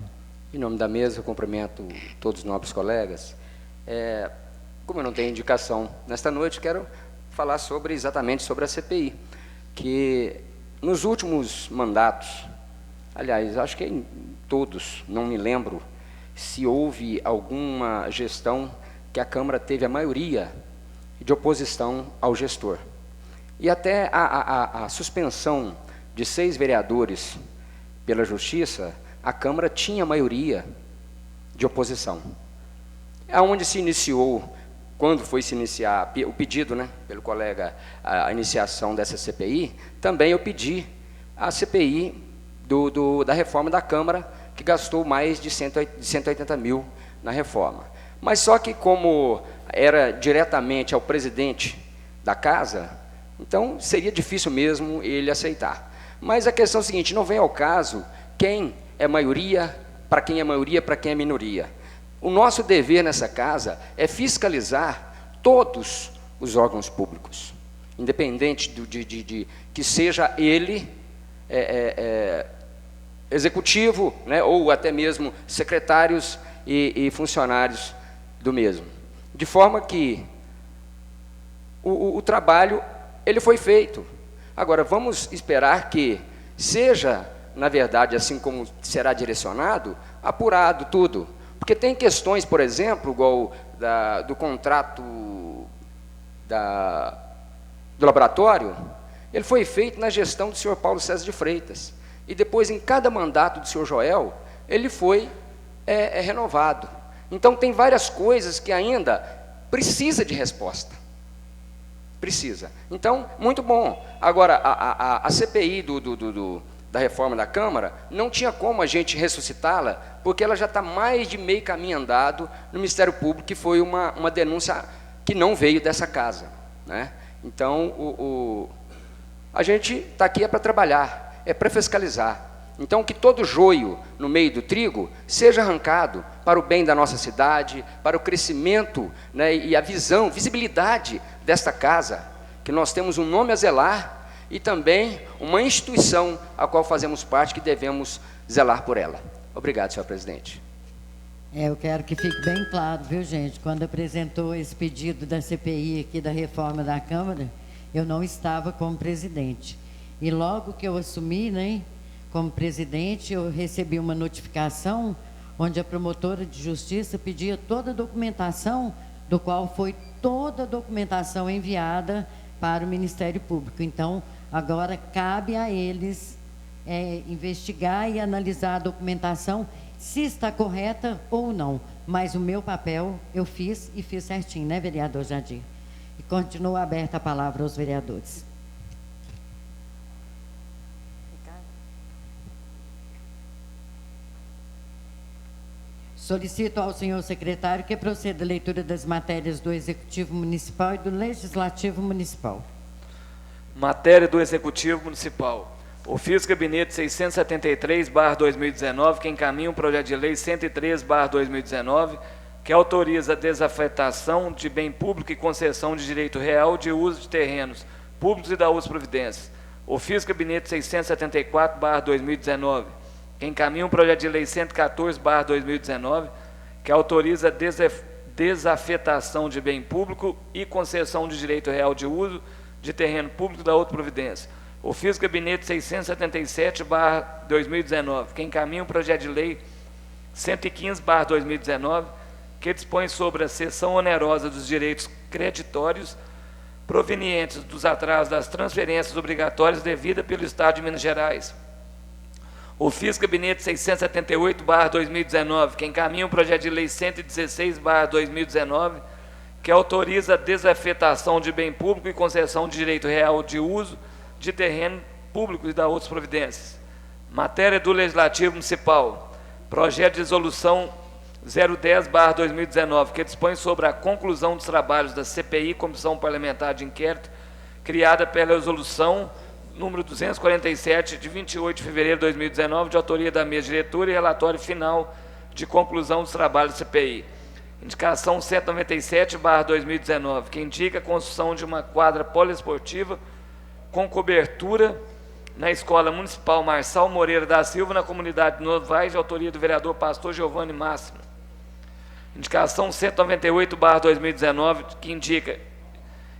Em nome da mesa, eu cumprimento todos os nobres colegas. Como eu não tenho indicação nesta noite, quero falar exatamente sobre a CPI, que nos últimos mandatos, aliás, acho que em todos, não me lembro se houve alguma gestão que a Câmara teve a maioria de oposição ao gestor. E até a suspensão de 6 vereadores pela Justiça, a Câmara tinha maioria de oposição. Aonde se iniciou, quando foi se iniciar o pedido, né, pelo colega, a iniciação dessa CPI, também eu pedi a CPI da reforma da Câmara, que gastou mais de 180 mil na reforma. Mas só que, como era diretamente ao presidente da casa, então seria difícil mesmo ele aceitar. Mas a questão é a seguinte, não vem ao caso quem é maioria, para quem é maioria, para quem é minoria. O nosso dever nessa casa é fiscalizar todos os órgãos públicos, independente de que seja ele executivo, né, ou até mesmo secretários e funcionários do mesmo. De forma que o trabalho ele foi feito. Agora, vamos esperar que seja, na verdade, assim como será direcionado, apurado tudo. Porque tem questões, por exemplo, igual do contrato do laboratório, ele foi feito na gestão do senhor Paulo César de Freitas. E depois, em cada mandato do senhor Joel, ele foi renovado. Então, tem várias coisas que ainda precisa de resposta. Precisa. Então, muito bom. Agora, a CPI da reforma da Câmara, não tinha como a gente ressuscitá-la, porque ela já está mais de meio caminho andado no Ministério Público, que foi uma denúncia que não veio dessa casa, né? Então, a gente está aqui para trabalhar, para fiscalizar. Então, que todo joio no meio do trigo seja arrancado para o bem da nossa cidade, para o crescimento, né, e a visibilidade desta casa, que nós temos um nome a zelar e também uma instituição a qual fazemos parte, que devemos zelar por ela. Obrigado, senhor presidente. Eu quero que fique bem claro, viu, gente? Quando apresentou esse pedido da CPI aqui da reforma da Câmara, eu não estava como presidente. E logo que eu assumi, né, como presidente, eu recebi uma notificação onde a promotora de justiça pedia toda a documentação, do qual foi toda a documentação enviada para o Ministério Público. Então, agora cabe a eles investigar e analisar a documentação, se está correta ou não. Mas o meu papel eu fiz e fiz certinho, né, vereador Jadir? E continua aberta a palavra aos vereadores. Solicito ao senhor secretário que proceda a leitura das matérias do Executivo Municipal e do Legislativo Municipal. Matéria do Executivo Municipal. Ofício Gabinete 673/2019, que encaminha o projeto de lei 103/2019, que autoriza a desafetação de bem público e concessão de direito real de uso de terrenos públicos e da outras providências. Ofício Gabinete 674/2019, que encaminha o projeto de lei 114/2019, que autoriza a desafetação de bem público e concessão de direito real de uso de terreno público e da outra providência. Ofício Gabinete 677/2019, que encaminha o projeto de lei 115/2019, que dispõe sobre a cessão onerosa dos direitos creditórios provenientes dos atrasos das transferências obrigatórias devidas pelo Estado de Minas Gerais. Ofício Gabinete 678/2019, que encaminha o projeto de lei 116/2019, que autoriza a desafetação de bem público e concessão de direito real de uso de terreno público e da outras providências. Matéria do Legislativo Municipal. Projeto de resolução 010/2019, que dispõe sobre a conclusão dos trabalhos da CPI, Comissão Parlamentar de Inquérito, criada pela resolução número 247, de 28 de fevereiro de 2019, de autoria da mesa diretora, e relatório final de conclusão dos trabalhos da CPI. Indicação 197/2019, que indica a construção de uma quadra poliesportiva com cobertura na Escola Municipal Marçal Moreira da Silva, na comunidade de Novais, de autoria do vereador Pastor Giovanni Máximo. Indicação 198/2019, que indica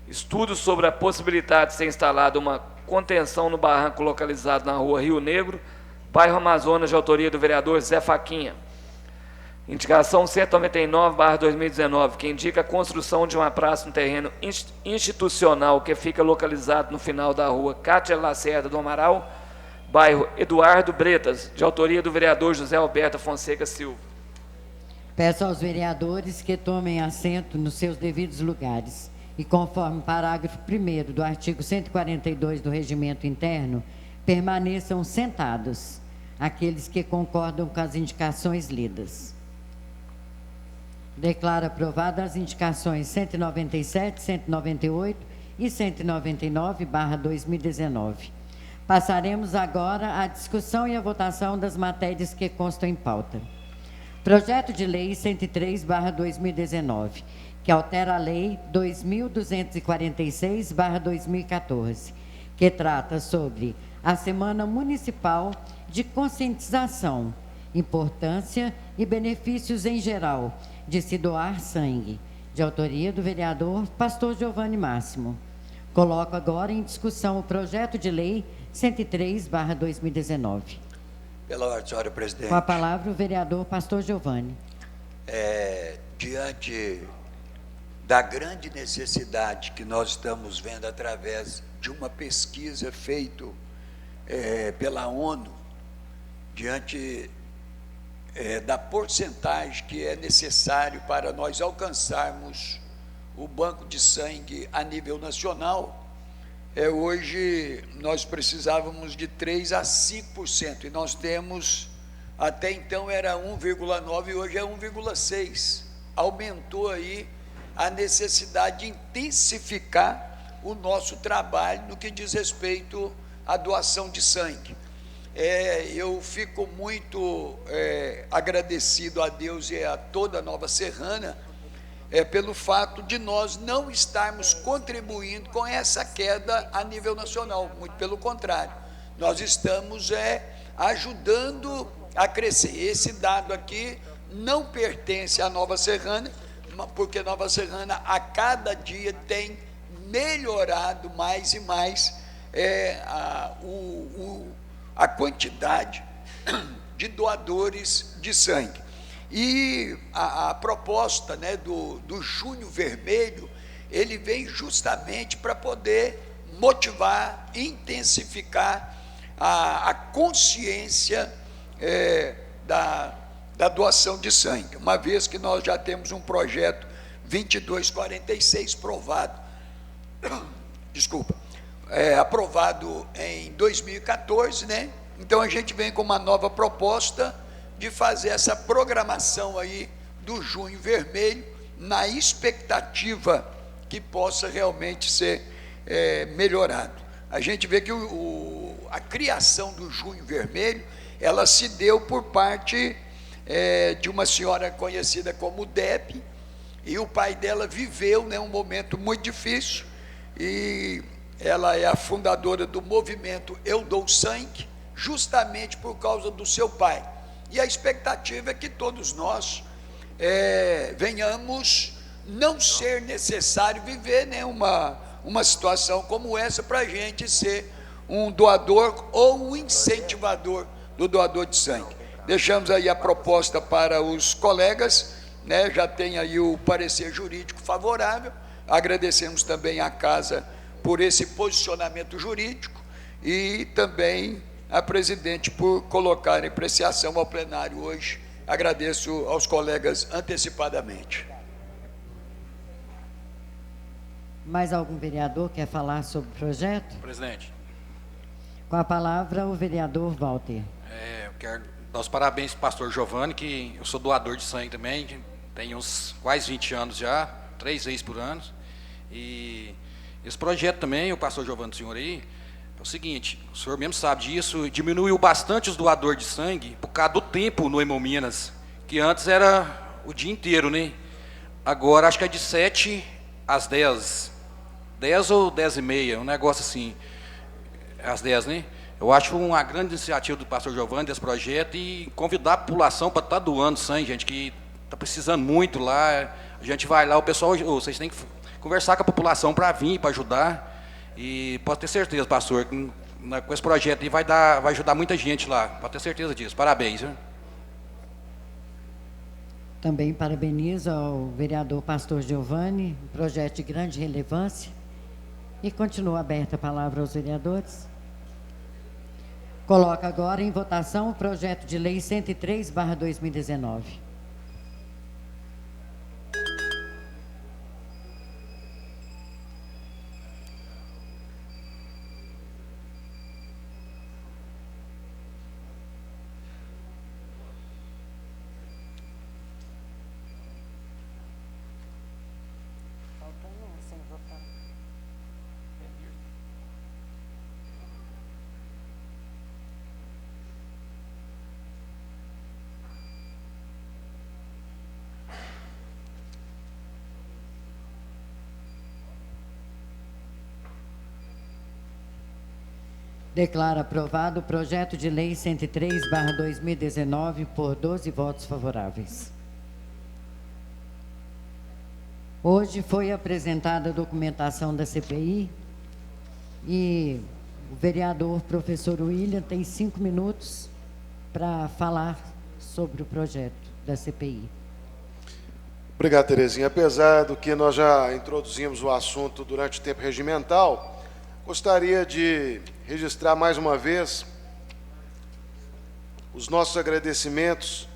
estudos sobre a possibilidade de ser instalada uma contenção no barranco localizado na rua Rio Negro, bairro Amazonas, de autoria do vereador Zé Faquinha. Indicação 199/2019, que indica a construção de uma praça no terreno institucional que fica localizado no final da rua Cátia Lacerda do Amaral, bairro Eduardo Bretas, de autoria do vereador José Alberto Fonseca Silva. Peço aos vereadores que tomem assento nos seus devidos lugares e, conforme parágrafo 1º do artigo 142 do Regimento Interno, permaneçam sentados aqueles que concordam com as indicações lidas. Declaro aprovadas as indicações 197, 198 e 199/2019. Passaremos agora à discussão e à votação das matérias que constam em pauta. Projeto de Lei 103/2019, que altera a Lei 2.246/2014, que trata sobre a Semana Municipal de Conscientização, Importância e Benefícios em Geral de se doar sangue, de autoria do vereador Pastor Giovanni Máximo. Coloco agora em discussão o projeto de lei 103/2019. Pela ordem, senhora presidente. Com a palavra o vereador Pastor Giovanni. Diante da grande necessidade que nós estamos vendo através de uma pesquisa feita pela ONU, diante da porcentagem que é necessário para nós alcançarmos o banco de sangue a nível nacional, hoje nós precisávamos de 3 a 5%, e nós temos, até então era 1,9% e hoje é 1,6%. Aumentou aí a necessidade de intensificar o nosso trabalho no que diz respeito à doação de sangue. Eu fico muito agradecido a Deus e a toda a Nova Serrana pelo fato de nós não estarmos contribuindo com essa queda a nível nacional, muito pelo contrário, nós estamos ajudando a crescer. Esse dado aqui não pertence à Nova Serrana, porque Nova Serrana a cada dia tem melhorado mais e mais a quantidade de doadores de sangue. E a proposta, né, do Junho Vermelho, ele vem justamente para poder motivar, intensificar a consciência da doação de sangue, uma vez que nós já temos um projeto 2246 aprovado em 2014, né? Então a gente vem com uma nova proposta de fazer essa programação aí do Junho Vermelho, na expectativa que possa realmente ser melhorado. A gente vê que a criação do Junho Vermelho, ela se deu por parte de uma senhora conhecida como Deb, e o pai dela viveu, né, um momento muito difícil, e ela é a fundadora do movimento Eu Dou Sangue, justamente por causa do seu pai. E a expectativa é que todos nós venhamos não ser necessário viver, né, uma situação como essa para a gente ser um doador ou um incentivador do doador de sangue. Deixamos aí a proposta para os colegas, né, já tem aí o parecer jurídico favorável, agradecemos também à Casa por esse posicionamento jurídico e também a presidente por colocar em apreciação ao plenário hoje. Agradeço aos colegas antecipadamente. Mais algum vereador quer falar sobre o projeto? Presidente. Com a palavra, o vereador Walter. Eu quero dar os parabéns para o pastor Giovanni, que eu sou doador de sangue também, tenho uns quase 20 anos já, 3 vezes por ano. E esse projeto também, o pastor Giovanni do senhor aí, é o seguinte, o senhor mesmo sabe disso, diminuiu bastante os doadores de sangue por causa do tempo no Hemominas, que antes era o dia inteiro, né? Agora acho que é de 7 às 10, 10 ou 10 e meia, um negócio assim, às 10, né? Eu acho uma grande iniciativa do pastor Giovanni desse projeto e convidar a população para estar doando sangue, gente, que está precisando muito lá. A gente vai lá, o pessoal, vocês têm que conversar com a população para vir, para ajudar. E pode ter certeza, pastor, que com esse projeto aí vai ajudar muita gente lá. Pode ter certeza disso. Parabéns, viu? Também parabenizo ao vereador pastor Giovanni, um projeto de grande relevância. E continua aberta a palavra aos vereadores. Coloco agora em votação o projeto de lei 103/2019. Declaro aprovado o projeto de lei 103/2019 por 12 votos favoráveis. Hoje foi apresentada a documentação da CPI e o vereador professor William tem 5 minutos para falar sobre o projeto da CPI. Obrigado, Terezinha. Apesar do que nós já introduzimos o assunto durante o tempo regimental, gostaria de registrar mais uma vez os nossos agradecimentos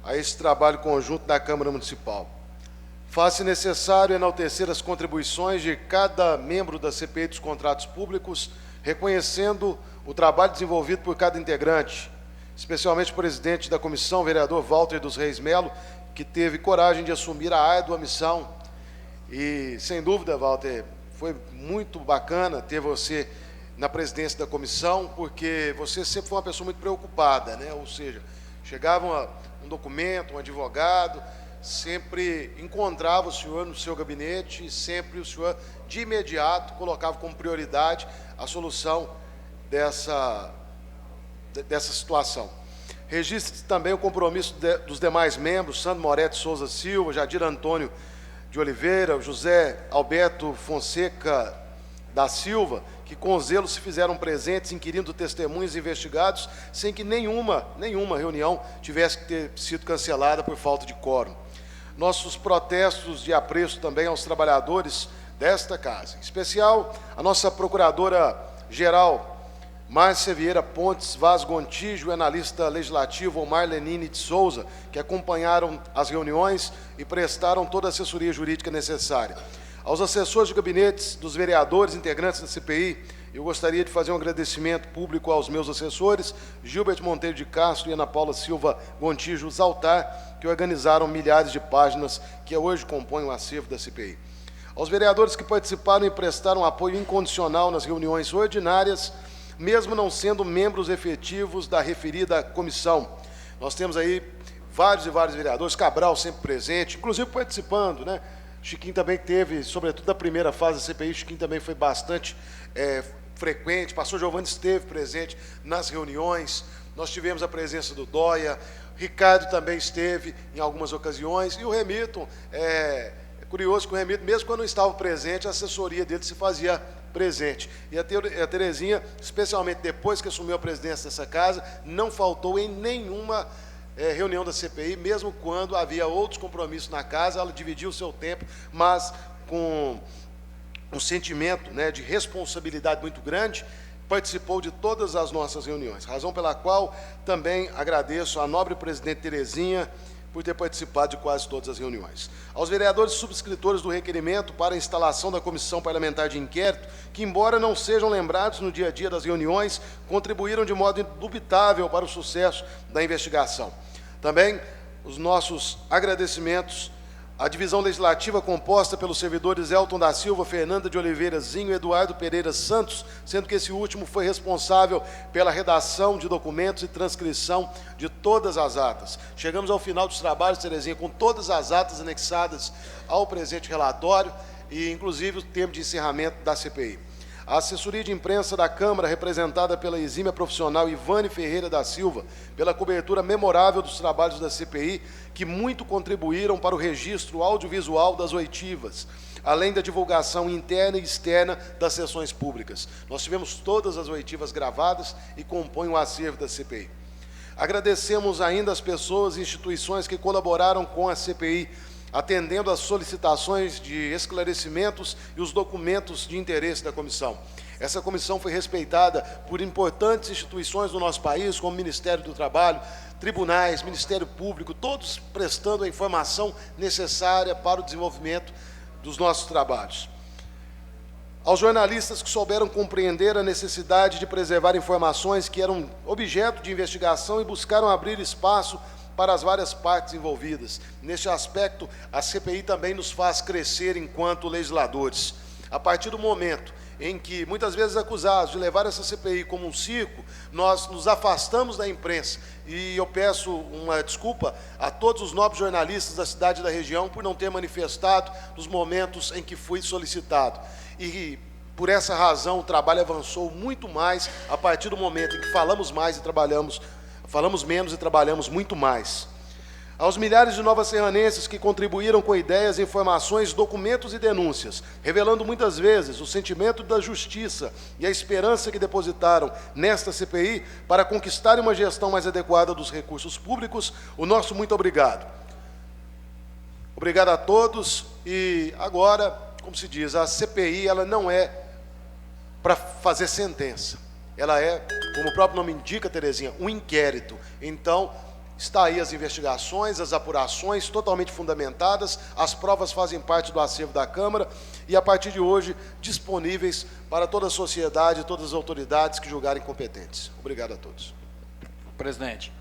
a esse trabalho conjunto da Câmara Municipal. Faz-se necessário enaltecer as contribuições de cada membro da CPI dos Contratos Públicos, reconhecendo o trabalho desenvolvido por cada integrante, especialmente o presidente da comissão, vereador Walter dos Reis Melo, que teve coragem de assumir a árdua missão. E, sem dúvida, Walter, foi muito bacana ter você na presidência da comissão, porque você sempre foi uma pessoa muito preocupada, né? Ou seja, chegava um documento, um advogado, sempre encontrava o senhor no seu gabinete e sempre o senhor, de imediato, colocava como prioridade a solução dessa situação. Registre também o compromisso dos demais membros, Sandro Moretti Souza Silva, Jadir Antônio de Oliveira, José Alberto Fonseca da Silva, que com zelo se fizeram presentes, inquirindo testemunhos investigados, sem que nenhuma reunião tivesse que ter sido cancelada por falta de quórum. Nossos protestos de apreço também aos trabalhadores desta casa, em especial a nossa procuradora-geral, Márcia Vieira Pontes Vaz Gontijo, analista legislativo Omar Lenine de Souza, que acompanharam as reuniões e prestaram toda a assessoria jurídica necessária. Aos assessores de gabinetes dos vereadores integrantes da CPI, eu gostaria de fazer um agradecimento público aos meus assessores, Gilberto Monteiro de Castro e Ana Paula Silva Gontijo Zaltar, que organizaram milhares de páginas que hoje compõem o acervo da CPI. Aos vereadores que participaram e prestaram apoio incondicional nas reuniões ordinárias, mesmo não sendo membros efetivos da referida comissão. Nós temos aí vários e vários vereadores, Cabral sempre presente, inclusive participando, né? Chiquinho também teve, sobretudo na primeira fase da CPI, Chiquinho também foi bastante frequente, pastor Giovanni esteve presente nas reuniões, nós tivemos a presença do Dóia, Ricardo também esteve em algumas ocasiões, e o Remilton, é curioso que o Remilton, mesmo quando não estava presente, a assessoria dele se fazia presente. E a Terezinha, especialmente depois que assumiu a presidência dessa casa, não faltou em nenhuma reunião da CPI, mesmo quando havia outros compromissos na casa, ela dividia o seu tempo, mas com um sentimento, né, de responsabilidade muito grande, participou de todas as nossas reuniões, razão pela qual também agradeço à nobre presidente Terezinha por ter participado de quase todas as reuniões. Aos vereadores subscritores do requerimento para a instalação da Comissão Parlamentar de Inquérito, que, embora não sejam lembrados no dia a dia das reuniões, contribuíram de modo indubitável para o sucesso da investigação. Também os nossos agradecimentos à divisão legislativa composta pelos servidores Elton da Silva, Fernanda de Oliveira Zinho e Eduardo Pereira Santos, sendo que esse último foi responsável pela redação de documentos e transcrição de todas as atas. Chegamos ao final dos trabalhos, Terezinha, com todas as atas anexadas ao presente relatório e, inclusive, o termo de encerramento da CPI. A assessoria de imprensa da Câmara, representada pela exímia profissional Ivane Ferreira da Silva, pela cobertura memorável dos trabalhos da CPI, que muito contribuíram para o registro audiovisual das oitivas, além da divulgação interna e externa das sessões públicas. Nós tivemos todas as oitivas gravadas e compõem o acervo da CPI. Agradecemos ainda as pessoas e instituições que colaboraram com a CPI, atendendo às solicitações de esclarecimentos e os documentos de interesse da comissão. Essa comissão foi respeitada por importantes instituições do nosso país, como o Ministério do Trabalho, tribunais, Ministério Público, todos prestando a informação necessária para o desenvolvimento dos nossos trabalhos. Aos jornalistas que souberam compreender a necessidade de preservar informações que eram objeto de investigação e buscaram abrir espaço para as várias partes envolvidas. Neste aspecto, a CPI também nos faz crescer enquanto legisladores. A partir do momento em que, muitas vezes acusados de levar essa CPI como um circo, nós nos afastamos da imprensa. E eu peço uma desculpa a todos os nobres jornalistas da cidade e da região por não ter manifestado nos momentos em que fui solicitado. E, por essa razão, o trabalho avançou muito mais a partir do momento em que falamos menos e trabalhamos muito mais. Aos milhares de nova-serranenses que contribuíram com ideias, informações, documentos e denúncias, revelando muitas vezes o sentimento da justiça e a esperança que depositaram nesta CPI para conquistarem uma gestão mais adequada dos recursos públicos, o nosso muito obrigado. Obrigado a todos. E agora, como se diz, a CPI ela não é para fazer sentença. Ela é, como o próprio nome indica, Terezinha, um inquérito. Então, está aí as investigações, as apurações totalmente fundamentadas, as provas fazem parte do acervo da Câmara e, a partir de hoje, disponíveis para toda a sociedade e todas as autoridades que julgarem competentes. Obrigado a todos. Presidente.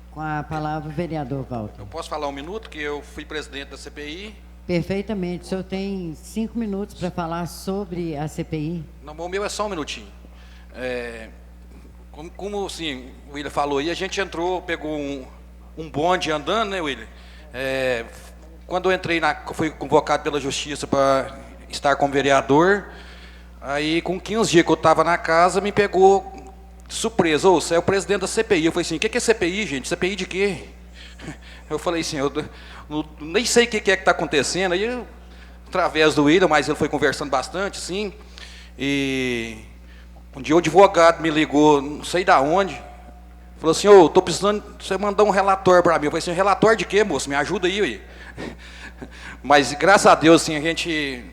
Com a palavra, o vereador Walter. Eu posso falar um minuto, que eu fui presidente da CPI? Perfeitamente. O senhor tem 5 minutos para falar sobre a CPI. Não, o meu é só um minutinho. Como assim, o William falou aí, a gente entrou, pegou um bonde andando, né, William? Quando eu entrei, fui convocado pela Justiça para estar como vereador, aí com 15 dias que eu estava na casa, me pegou surpresa, ô, você é o presidente da CPI. Eu falei assim, o que é CPI, gente? CPI de quê? Eu falei assim, eu nem sei o que é que está acontecendo. Aí, através do William, mas ele foi conversando bastante, sim. E um dia o advogado me ligou, não sei de onde, falou assim, ô, estou precisando de você mandar um relatório para mim. Eu falei assim, relatório de quê, moço? Me ajuda aí, ué. Mas, graças a Deus, assim, a gente,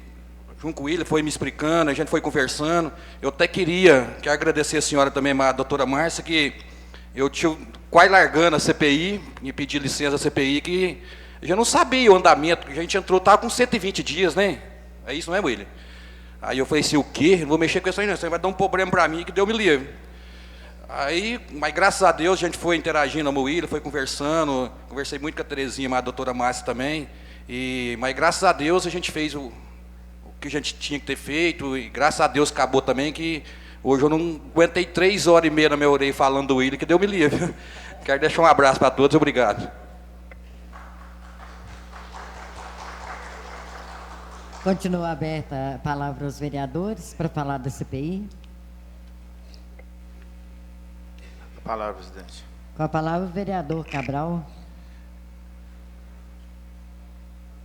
junto com o William, foi me explicando, a gente foi conversando. Eu até queria agradecer a senhora também, a doutora Márcia, que eu tinha quase largando a CPI, me pedi licença da CPI, que eu já não sabia o andamento, a gente entrou, estava com 120 dias, né? É isso, não é, William? Aí eu falei assim, o quê? Não vou mexer com isso aí não, isso aí vai dar um problema para mim, que Deus me livre. Aí, mas graças a Deus, a gente foi interagindo com o William, foi conversando, conversei muito com a Terezinha, mas a doutora Márcia também, mas graças a Deus a gente fez o que a gente tinha que ter feito, e graças a Deus acabou também, que hoje eu não aguentei 3 horas e meia na minha orelha falando do William, que Deus me livre. Quero deixar um abraço para todos, obrigado. Continua aberta a palavra aos vereadores para falar da CPI. A palavra, presidente. Com a palavra o vereador Cabral.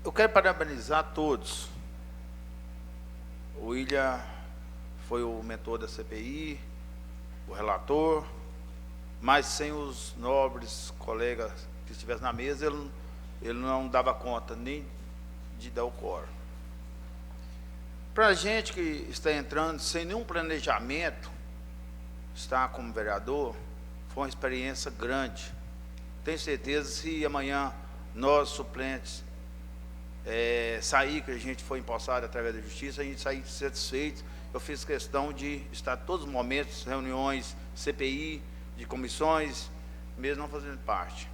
Eu quero parabenizar todos. O William foi o mentor da CPI, o relator, mas sem os nobres colegas que estivessem na mesa, ele não dava conta nem de dar o quórum. Para a gente que está entrando sem nenhum planejamento, estar como vereador, foi uma experiência grande. Tenho certeza que se amanhã nós, suplentes, sair, que a gente foi empossado através da justiça, a gente sair satisfeito. Eu fiz questão de estar todos os momentos, reuniões, CPI, de comissões, mesmo não fazendo parte.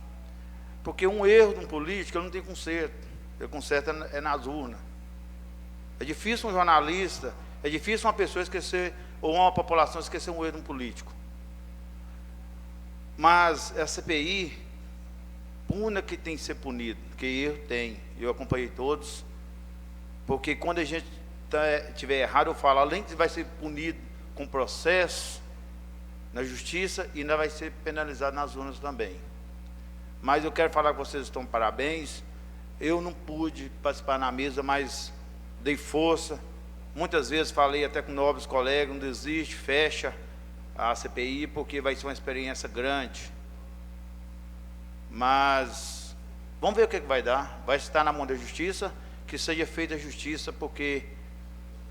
Porque um erro de um político, ele não tem conserto. O conserto é nas urnas. É difícil um jornalista, é difícil uma pessoa esquecer, ou uma população esquecer um erro de um político. Mas a CPI puna que tem que ser punido, porque erro tem. Eu acompanhei todos, porque quando a gente tiver errado, eu falo, além de vai ser punido com processo na justiça, e ainda vai ser penalizado nas urnas também. Mas eu quero falar que vocês estão de parabéns. Eu não pude participar na mesa, mas dei força. Muitas vezes falei até com nobres colegas, não desiste, fecha a CPI, porque vai ser uma experiência grande. Mas vamos ver o que vai dar. Vai estar na mão da justiça, que seja feita a justiça, porque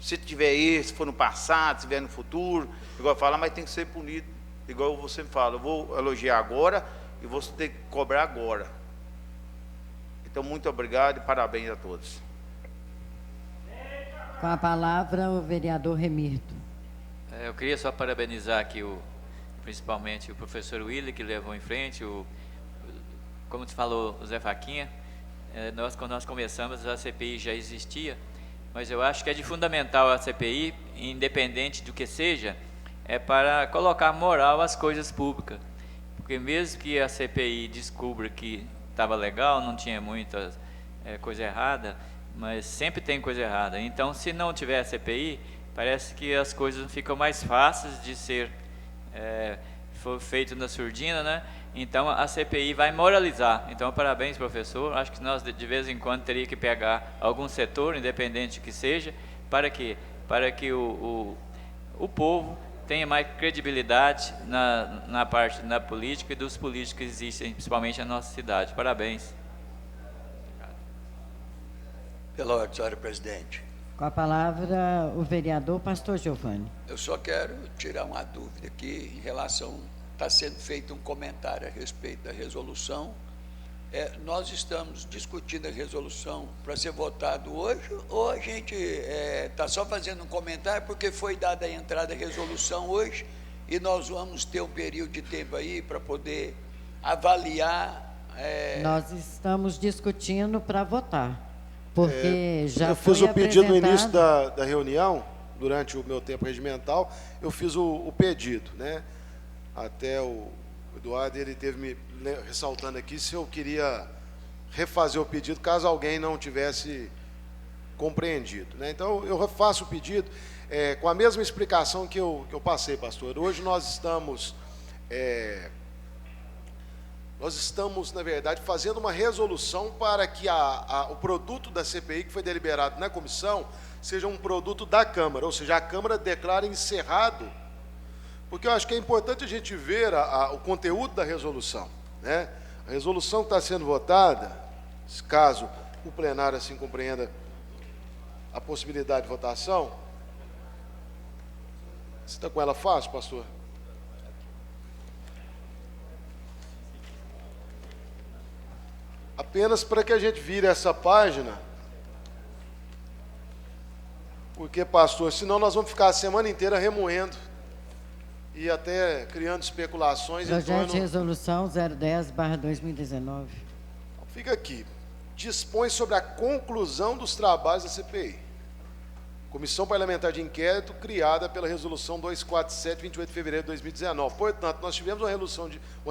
se tiver erro, se for no passado, se tiver no futuro, igual fala, mas tem que ser punido, igual você me fala, eu vou elogiar agora e vou ter que cobrar agora. Então, muito obrigado e parabéns a todos. Com a palavra, o vereador Remirto. Eu queria só parabenizar aqui, principalmente o professor William, que levou em frente, como te falou o Zé Faquinha. Quando nós começamos, a CPI já existia, mas eu acho que é de fundamental a CPI, independente do que seja, é para colocar moral às coisas públicas. Porque mesmo que a CPI descubra que estava legal, não tinha muita coisa errada, mas sempre tem coisa errada. Então, se não tiver a CPI, parece que as coisas ficam mais fáceis de ser feito na surdina, né? Então, a CPI vai moralizar. Então, parabéns, professor. Acho que nós, de vez em quando, teríamos que pegar algum setor, independente que seja, para que o povo tenha mais credibilidade na parte da política e dos políticos que existem, principalmente na nossa cidade. Parabéns. Pela ordem, senhora presidente. Com a palavra, o vereador Pastor Giovanni. Eu só quero tirar uma dúvida aqui em relação, está sendo feito um comentário a respeito da resolução. Nós estamos discutindo a resolução para ser votado hoje, ou a gente está só fazendo um comentário porque foi dada a entrada da resolução hoje e nós vamos ter um período de tempo aí para poder avaliar. Nós estamos discutindo para votar. Porque já eu fiz foi o pedido no apresentado... início da reunião, durante o meu tempo regimental, eu fiz o pedido, né? Até o Eduardo, ele teve me ressaltando aqui se eu queria refazer o pedido, caso alguém não tivesse compreendido, né? Então, eu refaço o pedido com a mesma explicação que eu passei, pastor. Hoje nós estamos, na verdade, fazendo uma resolução para que o produto da CPI que foi deliberado na comissão seja um produto da Câmara, ou seja, a Câmara declara encerrado, porque eu acho que é importante a gente ver o conteúdo da resolução, né? A resolução que está sendo votada, caso o plenário assim compreenda a possibilidade de votação. Você está com ela fácil, pastor? Apenas para que a gente vire essa página, porque, pastor, senão nós vamos ficar a semana inteira remoendo e até criando especulações. Projeto de resolução 010/2019. Fica aqui. Dispõe sobre a conclusão dos trabalhos da CPI. Comissão Parlamentar de Inquérito, criada pela Resolução 247, 28 de fevereiro de 2019. Portanto, nós tivemos uma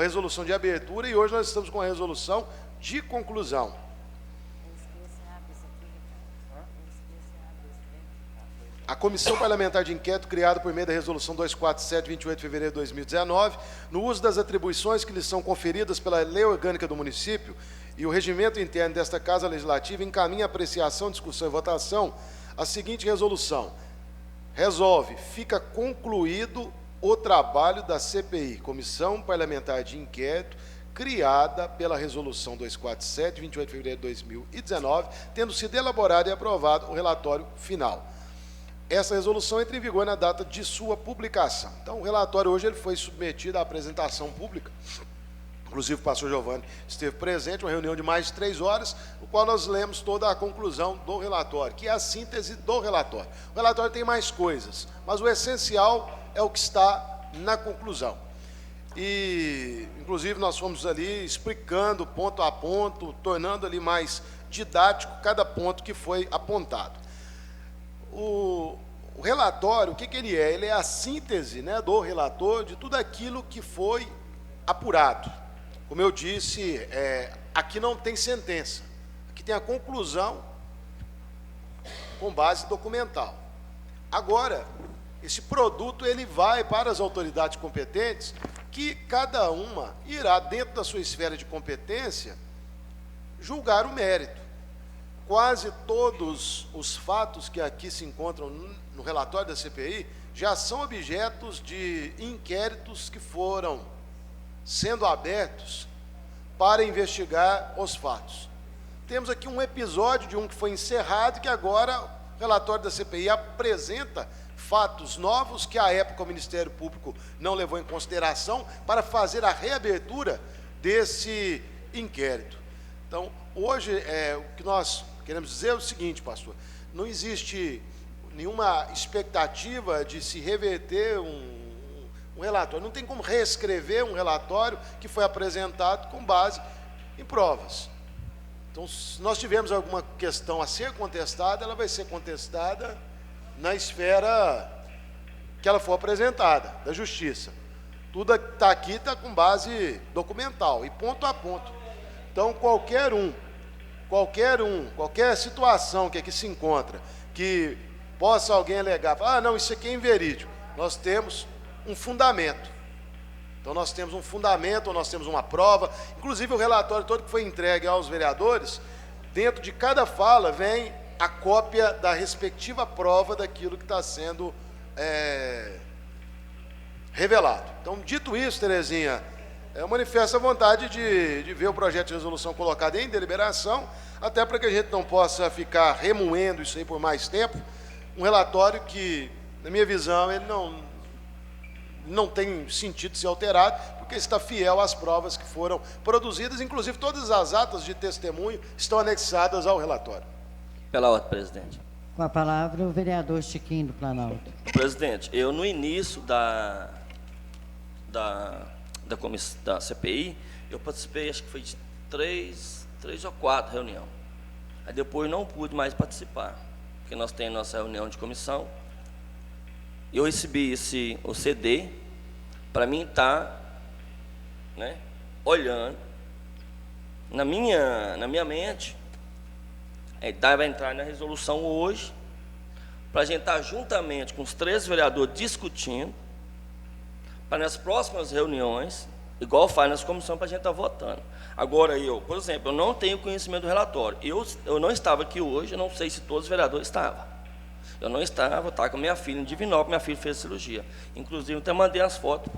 resolução de abertura e hoje nós estamos com a resolução de conclusão. A Comissão Parlamentar de Inquérito, criada por meio da Resolução 247, 28 de fevereiro de 2019, no uso das atribuições que lhes são conferidas pela Lei Orgânica do Município e o regimento interno desta Casa Legislativa, encaminha a apreciação, discussão e votação a seguinte resolução. Resolve, fica concluído o trabalho da CPI, Comissão Parlamentar de Inquérito, criada pela Resolução 247, 28 de fevereiro de 2019, tendo sido elaborado e aprovado o relatório final. Essa resolução entra em vigor na data de sua publicação. Então, o relatório hoje ele foi submetido à apresentação pública. Inclusive, o pastor Giovanni esteve presente, uma reunião de mais de 3 horas, no qual nós lemos toda a conclusão do relatório, que é a síntese do relatório. O relatório tem mais coisas, mas o essencial é o que está na conclusão. E, inclusive, nós fomos ali explicando ponto a ponto, tornando ali mais didático cada ponto que foi apontado. O relatório, o que ele é? Ele é a síntese, né, do relator de tudo aquilo que foi apurado. Como eu disse, aqui não tem sentença, aqui tem a conclusão com base documental. Agora, esse produto ele vai para as autoridades competentes, que cada uma irá, dentro da sua esfera de competência, julgar o mérito. Quase todos os fatos que aqui se encontram no relatório da CPI já são objetos de inquéritos que foram sendo abertos para investigar os fatos. Temos aqui um episódio de um que foi encerrado, que agora o relatório da CPI apresenta fatos novos que à época o Ministério Público não levou em consideração para fazer a reabertura desse inquérito. Então, hoje, o que nós queremos dizer é o seguinte, pastor, não existe nenhuma expectativa de se reverter um relatório. Não tem como reescrever um relatório que foi apresentado com base em provas. Então, se nós tivermos alguma questão a ser contestada, ela vai ser contestada na esfera que ela for apresentada, da justiça. Tudo que está aqui está com base documental e ponto a ponto. Então, qualquer situação que aqui se encontra, que possa alguém alegar, não, isso aqui é inverídico, nós temos um fundamento. Então, nós temos um fundamento, nós temos uma prova, inclusive o relatório todo que foi entregue aos vereadores, dentro de cada fala vem a cópia da respectiva prova daquilo que está sendo revelado. Então, dito isso, Terezinha, eu manifesto a vontade de ver o projeto de resolução colocado em deliberação, até para que a gente não possa ficar remoendo isso aí por mais tempo, um relatório que, na minha visão, ele não tem sentido ser alterado, porque está fiel às provas que foram produzidas, inclusive todas as atas de testemunho estão anexadas ao relatório. Pela ordem, presidente. Com a palavra, o vereador Chiquinho do Planalto. Presidente, eu no início da CPI, eu participei, acho que foi de 3 ou 4 reuniões. Aí depois não pude mais participar, porque nós temos nossa reunião de comissão. Eu recebi o CD, para mim estar olhando na minha mente Vai entrar na resolução hoje, para a gente estar juntamente com os 3 vereadores discutindo, para nas próximas reuniões, igual faz nas comissões, para a gente estar votando. Agora, por exemplo, eu não tenho conhecimento do relatório. Eu não estava aqui hoje, eu não sei se todos os vereadores estavam. Eu não estava, estava com minha filha em Divinópolis, minha filha fez cirurgia. Inclusive, eu até mandei as fotos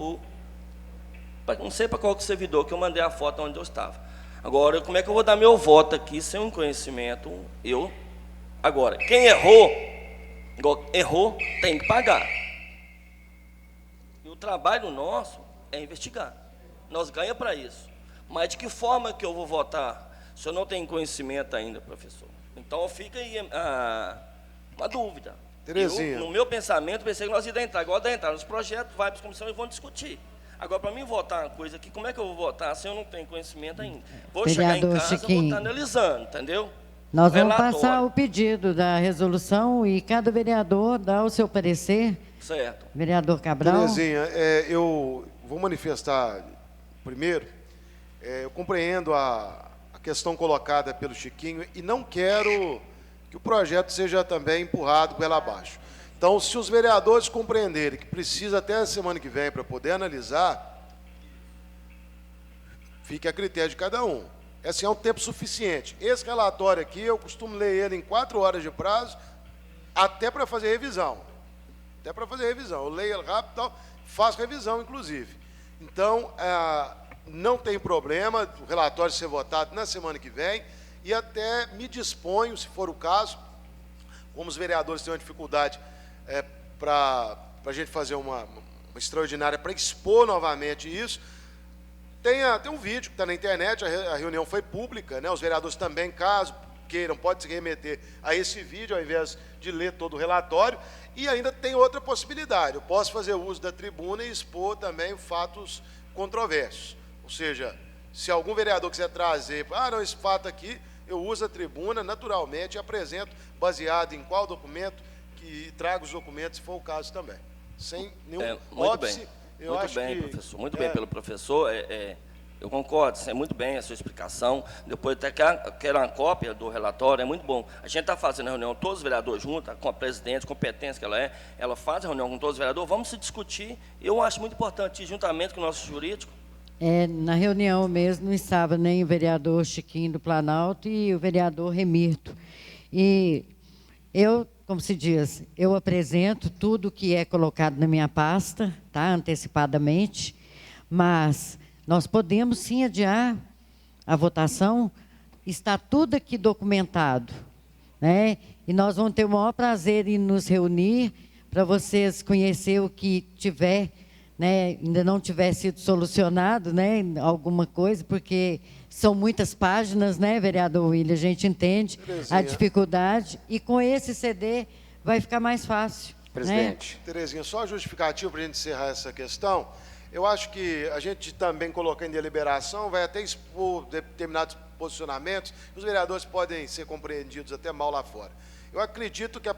não sei para qual servidor que eu mandei a foto onde eu estava. Agora, como é que eu vou dar meu voto aqui sem um conhecimento? Agora, quem errou, tem que pagar. E o trabalho nosso é investigar. Nós ganhamos para isso. Mas de que forma que eu vou votar se eu não tenho conhecimento ainda, professor? Então, fica aí uma dúvida. Terezinha. No meu pensamento, pensei que nós íamos entrar. Agora, entrar nos projetos, vai para as comissões e vão discutir. Agora, para mim votar uma coisa aqui, como é que eu vou votar se eu não tenho conhecimento ainda? Vou chegar em casa, vou estar analisando, entendeu? Nós vamos passar o pedido da resolução e cada vereador dá o seu parecer. Certo. Vereador Cabral. Terezinha, eu vou manifestar primeiro, eu compreendo a questão colocada pelo Chiquinho e não quero que o projeto seja também empurrado pela abaixo. Então, se os vereadores compreenderem que precisa até a semana que vem para poder analisar, fique a critério de cada um. Esse é um tempo suficiente. Esse relatório aqui, eu costumo ler ele em 4 horas de prazo, até para fazer revisão. Até para fazer revisão. Eu leio ele rápido e tal, faço revisão, inclusive. Então, não tem problema o relatório ser votado na semana que vem e até me disponho, se for o caso, como os vereadores têm uma dificuldade para a gente fazer uma extraordinária para expor novamente isso. Tem um vídeo que está na internet, a reunião foi pública, né? Os vereadores também, caso queiram, podem se remeter a esse vídeo, ao invés de ler todo o relatório. E ainda tem outra possibilidade, eu posso fazer uso da tribuna e expor também fatos controversos. Ou seja, se algum vereador quiser trazer, não, esse fato aqui, eu uso a tribuna naturalmente e apresento, baseado em qual documento, que trago os documentos, se for o caso também. Sem nenhum óbice. Muito bem, professor. Muito bem pelo professor. Eu concordo, é muito bem a sua explicação. Depois até quero uma cópia do relatório, é muito bom. A gente está fazendo a reunião, todos os vereadores juntos, com a presidente, competência que ela faz a reunião com todos os vereadores, vamos se discutir. Eu acho muito importante, juntamente com o nosso jurídico. Na reunião mesmo estava nem o vereador Chiquinho do Planalto e o vereador Remirto. E eu, como se diz, eu apresento tudo que é colocado na minha pasta, tá, antecipadamente, mas nós podemos sim adiar a votação, está tudo aqui documentado, né? E nós vamos ter o maior prazer em nos reunir para vocês conhecer o que tiver, né, ainda não tiver sido solucionado, né, alguma coisa, porque são muitas páginas, né, vereador William, a gente entende Terezinha. A dificuldade, e com esse CD vai ficar mais fácil. Presidente. Né? Terezinha, só justificativo para a gente encerrar essa questão, eu acho que a gente também colocar em deliberação, vai até expor determinados posicionamentos, os vereadores podem ser compreendidos até mal lá fora. Eu acredito que a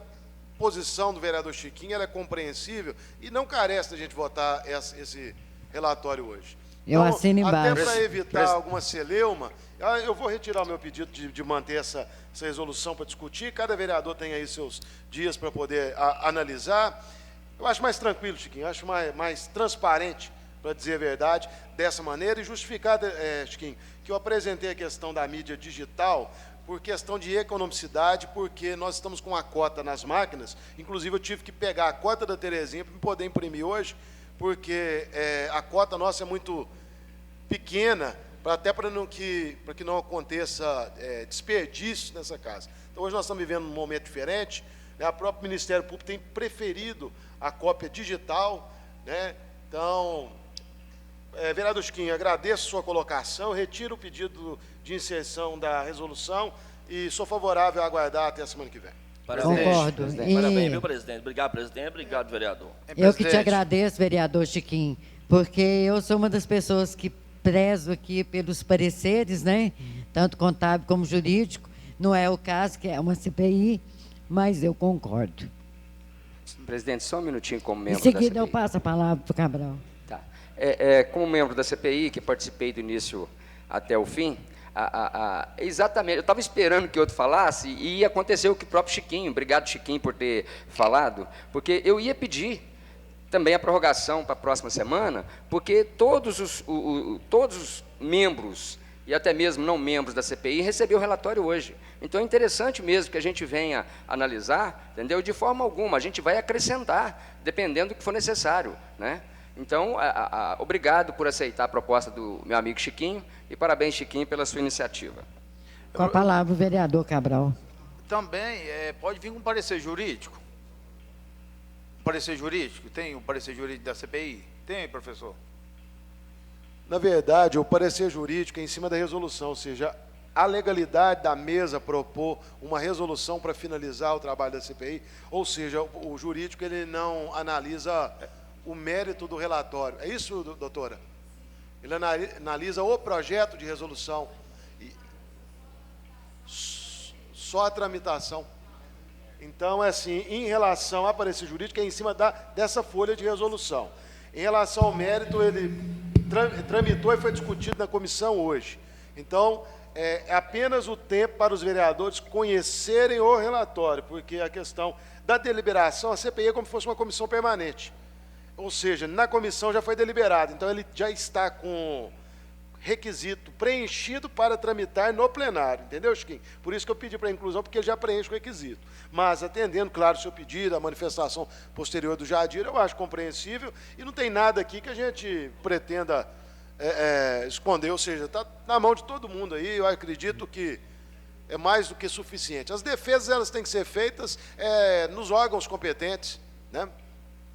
posição do vereador Chiquinho ela é compreensível e não carece da gente votar esse relatório hoje. Eu assino embaixo. Até para evitar alguma celeuma, eu vou retirar o meu pedido de manter essa resolução para discutir. Cada vereador tem aí seus dias para poder analisar. Eu acho mais tranquilo, Chiquinho, acho mais transparente, para dizer a verdade, dessa maneira, e justificar, Chiquinho, que eu apresentei a questão da mídia digital por questão de economicidade, porque nós estamos com a cota nas máquinas, inclusive eu tive que pegar a cota da Terezinha para poder imprimir hoje, porque a cota nossa é muito pequena, até para que não aconteça desperdício nessa casa. Então, hoje nós estamos vivendo um momento diferente, né? O próprio Ministério Público tem preferido a cópia digital, né? Então, vereador Chiquinho, agradeço a sua colocação, retiro o pedido de inserção da resolução e sou favorável a aguardar até a semana que vem. Parabéns. Concordo. Parabéns, viu, presidente? Obrigado, presidente. Obrigado, vereador. Eu que te agradeço, vereador Chiquinho, porque eu sou uma das pessoas que prezo aqui pelos pareceres, né? Tanto contábil como jurídico. Não é o caso, que é uma CPI, mas eu concordo. Presidente, só um minutinho como membro da CPI. Em seguida eu passo a palavra para o Cabral. Tá. Como membro da CPI, que participei do início até o fim, Exatamente, eu estava esperando que outro falasse e aconteceu o que o próprio Chiquinho, obrigado Chiquinho por ter falado, porque eu ia pedir também a prorrogação para a próxima semana, porque todos os membros e até mesmo não membros da CPI receberam o relatório hoje. Então é interessante mesmo que a gente venha analisar, entendeu? De forma alguma, a gente vai acrescentar, dependendo do que for necessário, né? Então, obrigado por aceitar a proposta do meu amigo Chiquinho e parabéns, Chiquinho, pela sua iniciativa. Com a palavra, o vereador Cabral. Também pode vir um parecer jurídico. Um parecer jurídico? Tem um parecer jurídico da CPI? Tem, professor? Na verdade, o parecer jurídico é em cima da resolução, ou seja, a legalidade da mesa propor uma resolução para finalizar o trabalho da CPI, ou seja, o jurídico ele não analisa o mérito do relatório. É isso, doutora? Ele analisa o projeto de resolução, só a tramitação. Então, é assim, em relação ao parecer jurídico, é em cima dessa folha de resolução. Em relação ao mérito, ele tramitou e foi discutido na comissão hoje. Então, é apenas o tempo para os vereadores conhecerem o relatório, porque a questão da deliberação, a CPI é como se fosse uma comissão permanente. Ou seja, na comissão já foi deliberado, então ele já está com requisito preenchido para tramitar no plenário, entendeu, Chiquinho? Por isso que eu pedi para a inclusão, porque ele já preenche o requisito. Mas, atendendo, claro, o seu pedido, a manifestação posterior do Jadir, eu acho compreensível, e não tem nada aqui que a gente pretenda esconder, ou seja, está na mão de todo mundo aí, eu acredito que é mais do que suficiente. As defesas, elas têm que ser feitas nos órgãos competentes, né?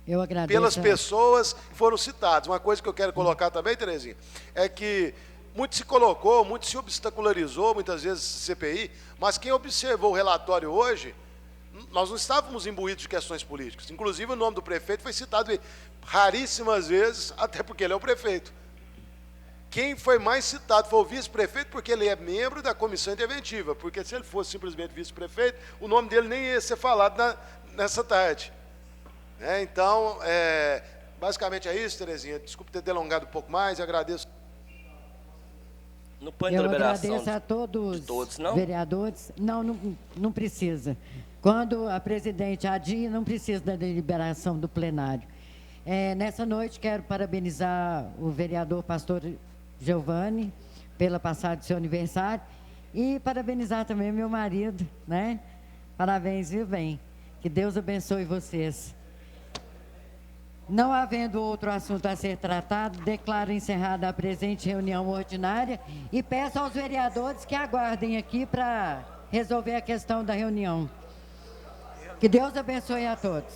Eu agradeço. Pelas pessoas que foram citadas. Uma coisa que eu quero colocar também, Terezinha, é que muito se colocou, muito se obstacularizou, muitas vezes, CPI, mas quem observou o relatório hoje, nós não estávamos imbuídos de questões políticas. Inclusive, o nome do prefeito foi citado raríssimas vezes, até porque ele é o prefeito. Quem foi mais citado foi o vice-prefeito, porque ele é membro da comissão interventiva, porque se ele fosse simplesmente vice-prefeito, o nome dele nem ia ser falado nessa tarde. Então, basicamente é isso, Terezinha. Desculpe ter delongado um pouco mais, agradeço. No plano de deliberação agradeço a todos todos, não? Vereadores. Não precisa. Quando a presidente adia, não precisa da deliberação do plenário. Nessa noite, quero parabenizar o vereador pastor Giovanni pela passagem do seu aniversário e parabenizar também meu marido, né? Parabéns, viu, bem? Que Deus abençoe vocês. Não havendo outro assunto a ser tratado, declaro encerrada a presente reunião ordinária e peço aos vereadores que aguardem aqui para resolver a questão da reunião. Que Deus abençoe a todos.